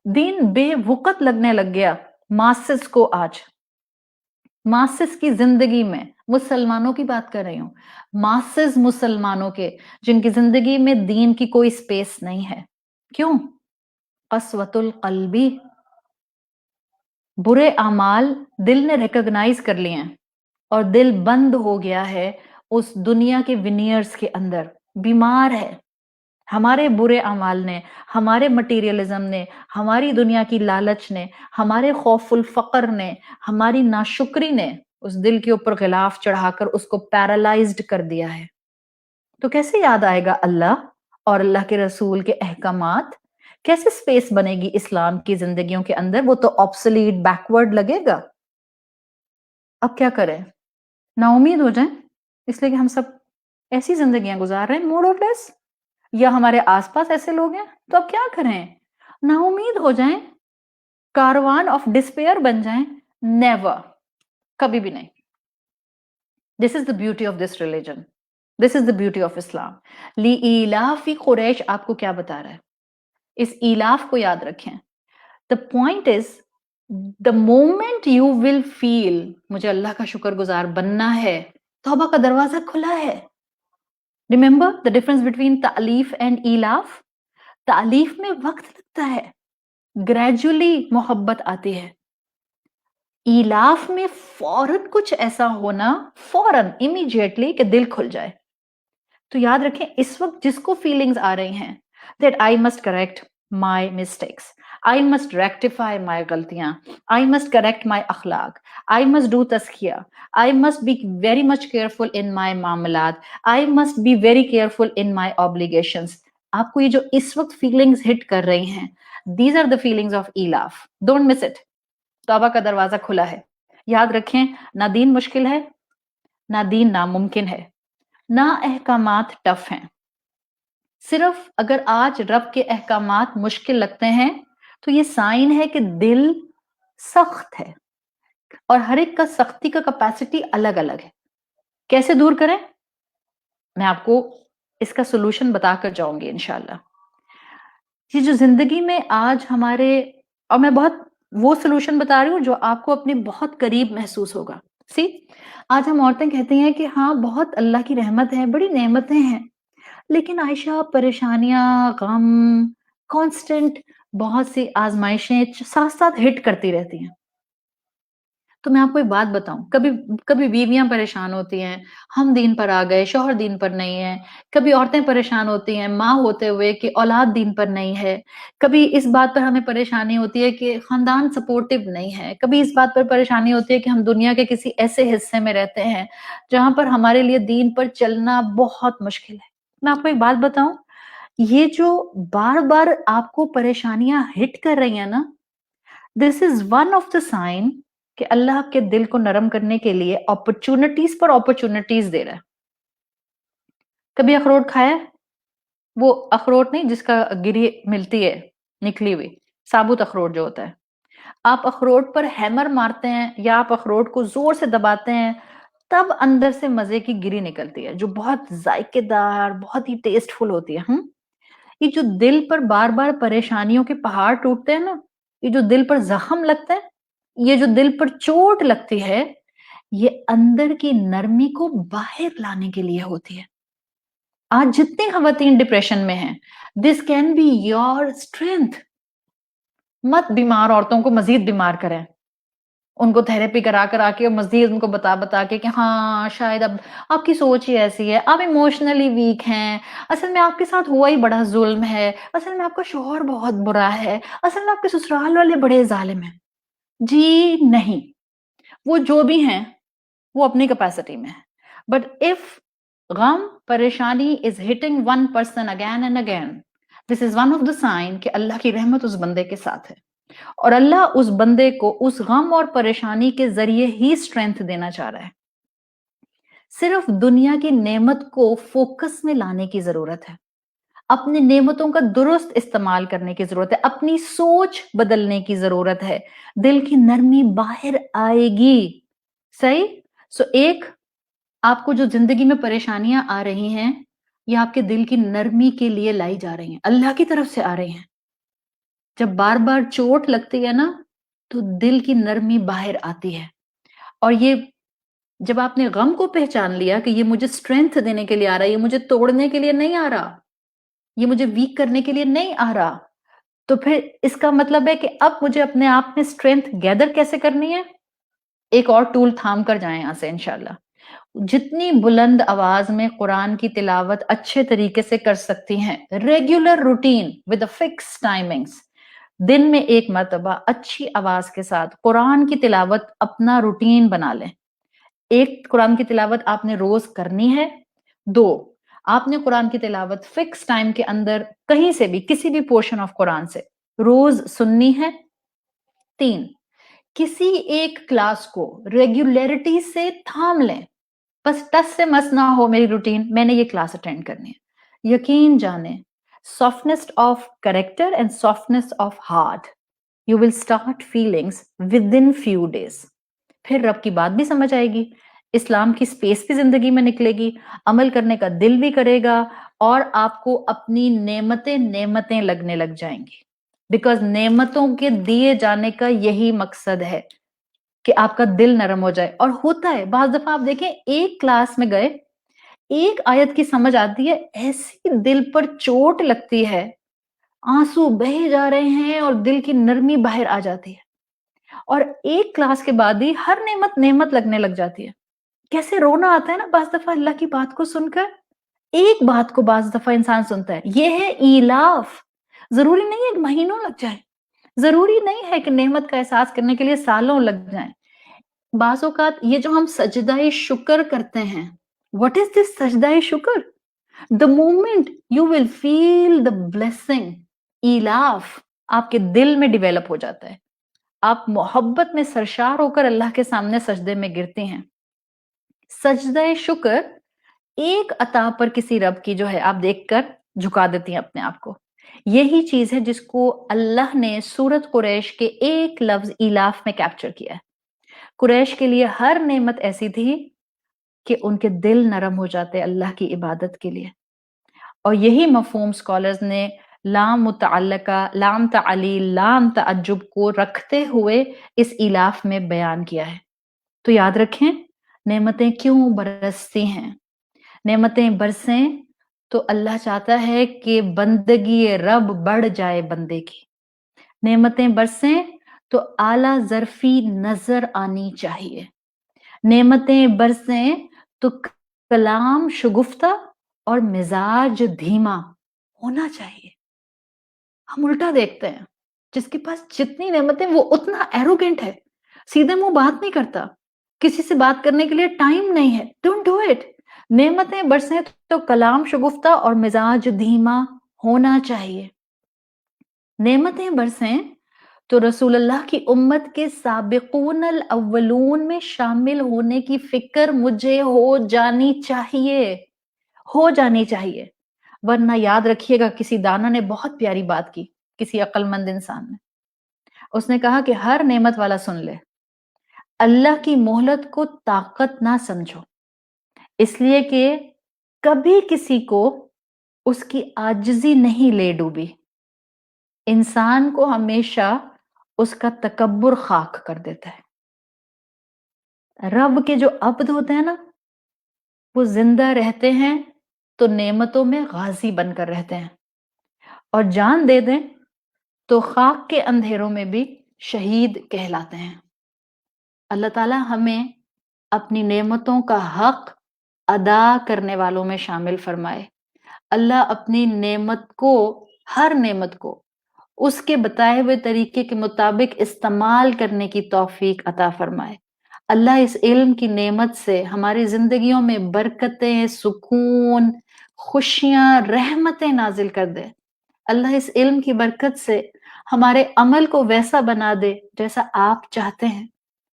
دین بے وقت لگنے لگ گیا ماسس کو. آج ماسس کی زندگی میں مسلمانوں کی بات کر رہی ہوں، ماسس مسلمانوں کے جن کی زندگی میں دین کی کوئی سپیس نہیں ہے. کیوں؟ قسوۃ القلبی، برے اعمال دل نے ریکگنائز کر لیے ہیں اور دل بند ہو گیا ہے اس دنیا کے ونیئرز کے اندر، بیمار ہے. ہمارے برے اعمال نے، ہمارے مٹیریلزم نے، ہماری دنیا کی لالچ نے، ہمارے خوف الفقر نے، ہماری ناشکری نے اس دل کے اوپر غلاف چڑھا کر اس کو پیرالائزڈ کر دیا ہے. تو کیسے یاد آئے گا اللہ اور اللہ کے رسول کے احکامات؟ کیسے سپیس بنے گی اسلام کی زندگیوں کے اندر؟ وہ تو آبسلیٹ، بیکورڈ لگے گا. اب کیا کریں؟ نا امید ہو جائیں اس لیے کہ ہم سب ایسی زندگیاں گزار رہے ہیں موڈ آف لیس، یا ہمارے آس پاس ایسے لوگ ہیں، تو اب کیا کریں؟ نا امید ہو جائیں، کاروان آف ڈسپیئر بن جائیں؟ نیور، کبھی بھی نہیں. This is the beauty of this religion, this is the beauty of Islam. لِإِيلَافِ قریش آپ کو کیا بتا رہا ہے؟ اس ایلاف کو یاد رکھیں. The point is the moment you will feel مجھے اللہ کا شکر گزار بننا ہے، توبہ کا دروازہ کھلا ہے. Remember the difference between تعلیف and ایلاف؟ تعلیف میں وقت لگتا ہے، gradually محبت آتی ہے. ایلاف میں فوراً کچھ ایسا ہونا، فوراً immediately کہ دل کھل جائے. تو یاد رکھیں اس وقت جس کو فیلنگز آ رہی ہیں that I must correct my mistakes, I must rectify my غلطیاں, I must correct my اخلاق, I must do تزکیہ, I must be very much careful in my معاملات, I must be very careful in my obligations. آپ کو یہ جو اس وقت feelings ہٹ کر رہی ہیں these are the feelings of ایلاف. Don't miss it. توبہ کا دروازہ کھلا ہے. یاد رکھیں نہ دین مشکل ہے، نہ دین ناممکن ہے، نہ احکامات ٹف ہیں. صرف اگر آج رب کے احکامات مشکل لگتے ہیں تو یہ سائن ہے کہ دل سخت ہے، اور ہر ایک کا سختی کا کیپیسٹی الگ الگ ہے. کیسے دور کریں؟ میں آپ کو اس کا سولوشن بتا کر جاؤں گی انشاءاللہ. یہ جو زندگی میں آج ہمارے، اور میں بہت وہ سولوشن بتا رہی ہوں جو آپ کو اپنے بہت قریب محسوس ہوگا. آج ہم عورتیں کہتی ہیں کہ ہاں بہت اللہ کی رحمت ہے، بڑی نعمتیں ہیں، لیکن عائشہ پریشانیاں، غم، کانسٹنٹ بہت سی آزمائشیں ساتھ ساتھ ہٹ کرتی رہتی ہیں. تو میں آپ کو ایک بات بتاؤں، کبھی بیویاں پریشان ہوتی ہیں، ہم دین پر آ گئے، شوہر دین پر نہیں ہے. کبھی عورتیں پریشان ہوتی ہیں ماں ہوتے ہوئے کہ اولاد دین پر نہیں ہے. کبھی اس بات پر ہمیں پریشانی ہوتی ہے کہ خاندان سپورٹیو نہیں ہے. کبھی اس بات پر پریشانی ہوتی ہے کہ ہم دنیا کے کسی ایسے حصے میں رہتے ہیں جہاں پر ہمارے لیے دین پر چلنا بہت مشکل ہے. میں آپ کو ایک بات بتاؤں، یہ جو بار بار آپ کو پریشانیاں ہٹ کر رہی ہیں نا، this is one of the sign کہ اللہ آپ کے دل کو نرم کرنے کے لیے اپرچونٹیز پر اپرچونٹیز دے رہا ہے. کبھی اخروٹ کھایا؟ وہ اخروٹ نہیں جس کا گری ملتی ہے نکلی ہوئی، ثابت اخروٹ جو ہوتا ہے. آپ اخروٹ پر ہیمر مارتے ہیں یا آپ اخروٹ کو زور سے دباتے ہیں، تب اندر سے مزے کی گری نکلتی ہے جو بہت ذائقے دار، بہت ہی ٹیسٹ فل ہوتی ہے. یہ جو دل پر بار بار پریشانیوں کے پہاڑ ٹوٹتے ہیں نا، یہ جو دل پر زخم لگتا ہے، یہ جو دل پر چوٹ لگتی ہے، یہ اندر کی نرمی کو باہر لانے کے لیے ہوتی ہے. آج جتنی خواتین ڈپریشن میں ہیں، this can be your strength. مت بیمار عورتوں کو مزید بیمار کریں. ان کو تھیراپی کرا کے اور مزید ان کو بتا کے کہ ہاں شاید اب آپ کی سوچ ہی ایسی ہے، آپ ایموشنلی ویک ہیں، اصل میں آپ کے ساتھ ہوا ہی بڑا ظلم ہے، اصل میں آپ کا شوہر بہت برا ہے، اصل میں آپ کے سسرال والے بڑے ظالم ہیں۔ جی نہیں، وہ جو بھی ہیں وہ اپنی کیپیسٹی میں ہے، بٹ اف غم پریشانی is hitting one person again and again, this is one of the sign کہ اللہ کی رحمت اس بندے کے ساتھ ہے، اور اللہ اس بندے کو اس غم اور پریشانی کے ذریعے ہی اسٹرینتھ دینا چاہ رہا ہے۔ صرف دنیا کی نعمت کو فوکس میں لانے کی ضرورت ہے، اپنی نعمتوں کا درست استعمال کرنے کی ضرورت ہے، اپنی سوچ بدلنے کی ضرورت ہے، دل کی نرمی باہر آئے گی۔ صحیح؟ سو ایک، آپ کو جو زندگی میں پریشانیاں آ رہی ہیں یہ آپ کے دل کی نرمی کے لیے لائی جا رہی ہیں، اللہ کی طرف سے آ رہی ہیں۔ جب بار بار چوٹ لگتی ہے نا تو دل کی نرمی باہر آتی ہے، اور یہ جب آپ نے غم کو پہچان لیا کہ یہ مجھے اسٹرینتھ دینے کے لیے آ رہا ہے، یہ مجھے توڑنے کے لیے نہیں آ رہا، یہ مجھے ویک کرنے کے لیے نہیں آ رہا، تو پھر اس کا مطلب ہے کہ اب مجھے اپنے آپ میں اسٹرینتھ گیدر کیسے کرنی ہے؟ ایک اور ٹول تھام کر جائیں یہاں سے انشاءاللہ۔ جتنی بلند آواز میں قرآن کی تلاوت اچھے طریقے سے کر سکتی ہیں، regular routine with fix timings, دن میں ایک مرتبہ اچھی آواز کے ساتھ قرآن کی تلاوت اپنا روٹین بنا لیں۔ ایک، قرآن کی تلاوت آپ نے روز کرنی ہے۔ دو، آپ نے قرآن کی تلاوت فکس ٹائم کے اندر کہیں سے بھی کسی بھی پورشن آف قرآن سے روز سننی ہے۔ تین، کسی ایک کلاس کو ریگولیرٹی سے تھام لیں، بس ٹس سے مس نہ ہو میری روٹین، میں نے یہ کلاس اٹینڈ کرنی ہے۔ یقین جانیں، softness of character and softness of heart, you will start feelings within few days۔ پھر رب کی بات بھی سمجھ آئے گی، اسلام کی سپیس بھی زندگی میں نکلے گی، عمل کرنے کا دل بھی کرے گا، اور آپ کو اپنی نعمتیں لگنے لگ جائیں گی، بیکاز نعمتوں کے دیے جانے کا یہی مقصد ہے کہ آپ کا دل نرم ہو جائے۔ اور ہوتا ہے بعض دفعہ، آپ دیکھیں ایک کلاس میں گئے، ایک آیت کی سمجھ آتی ہے، ایسی دل پر چوٹ لگتی ہے، آنسو بہے جا رہے ہیں اور دل کی نرمی باہر آ جاتی ہے، اور ایک کلاس کے بعد ہی ہر نعمت لگنے لگ جاتی ہے۔ کیسے رونا آتا ہے نا بعض دفعہ اللہ کی بات کو سن کر، ایک بات کو بعض دفعہ انسان سنتا ہے، یہ ہے ایلاف۔ ضروری نہیں ہے کہ مہینوں لگ جائیں، ضروری نہیں ہے کہ نعمت کا احساس کرنے کے لیے سالوں لگ جائیں۔ بعض اوقات یہ جو ہم سجدہ شکر کرتے ہیں، what is this سجدہ شکر؟ the moment you will feel the blessing، ایلاف آپ کے دل میں ڈیویلپ ہو جاتا ہے، آپ محبت میں سرشار ہو کر اللہ کے سامنے سجدے میں گرتے ہیں۔ سجدہ شکر ایک عطا پر کسی رب کی جو ہے آپ دیکھ کر جھکا دیتی ہیں اپنے آپ کو، یہی چیز ہے جس کو اللہ نے سورت قریش کے ایک لفظ ایلاف میں کیپچر کیا ہے۔ قریش کے لیے ہر نعمت ایسی تھی کہ ان کے دل نرم ہو جاتے اللہ کی عبادت کے لیے، اور یہی مفہوم سکالرز نے لام متعلقہ، لام تعلیل، لام تعجب کو رکھتے ہوئے اس ایلاف میں بیان کیا ہے۔ تو یاد رکھیں، نعمتیں کیوں برستی ہیں؟ نعمتیں برسیں تو اللہ چاہتا ہے کہ بندگی رب بڑھ جائے بندے کی۔ نعمتیں برسیں تو اعلیٰ ظرفی نظر آنی چاہیے۔ نعمتیں برسیں تو کلام شگفتہ اور مزاج دھیما ہونا چاہیے۔ ہم الٹا دیکھتے ہیں، جس کے پاس جتنی نعمتیں وہ اتنا ایروگینٹ ہے، سیدھے منہ بات نہیں کرتا، کسی سے بات کرنے کے لیے ٹائم نہیں ہے۔ Don't do it. نعمتیں برسیں تو کلام شگفتہ اور مزاج دھیما ہونا چاہیے۔ نعمتیں برسیں تو رسول اللہ کی امت کے سابقون الاولون میں شامل ہونے کی فکر مجھے ہو جانی چاہیے۔ ورنہ یاد رکھیے گا، کسی دانا نے بہت پیاری بات کی، کسی عقل مند انسان نے، اس نے کہا کہ ہر نعمت والا سن لے، اللہ کی مہلت کو طاقت نہ سمجھو، اس لیے کہ کبھی کسی کو اس کی عاجزی نہیں لے ڈوبی۔ انسان کو ہمیشہ اس کا تکبر خاک کر دیتا ہے۔ رب کے جو عبد ہوتے ہیں نا، وہ زندہ رہتے ہیں تو نعمتوں میں غازی بن کر رہتے ہیں، اور جان دے دیں تو خاک کے اندھیروں میں بھی شہید کہلاتے ہیں۔ اللہ تعالیٰ ہمیں اپنی نعمتوں کا حق ادا کرنے والوں میں شامل فرمائے۔ اللہ اپنی نعمت کو، ہر نعمت کو اس کے بتائے ہوئے طریقے کے مطابق استعمال کرنے کی توفیق عطا فرمائے۔ اللہ اس علم کی نعمت سے ہماری زندگیوں میں برکتیں، سکون، خوشیاں، رحمتیں نازل کر دے۔ اللہ اس علم کی برکت سے ہمارے عمل کو ویسا بنا دے جیسا آپ چاہتے ہیں۔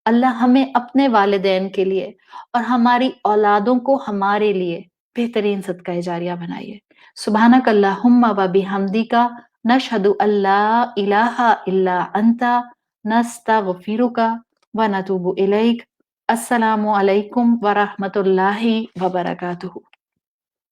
اللہ ہمیں اپنے والدین کے لیے اور ہماری اولادوں کو ہمارے لیے بہترین صدقہ جاریہ بنائیے۔ سبحانک اللہم و بحمدک نشہد ان لا الہ الا انت نستغفرک و نتوب الیک۔ السلام علیکم ورحمۃ اللہ وبرکاتہ۔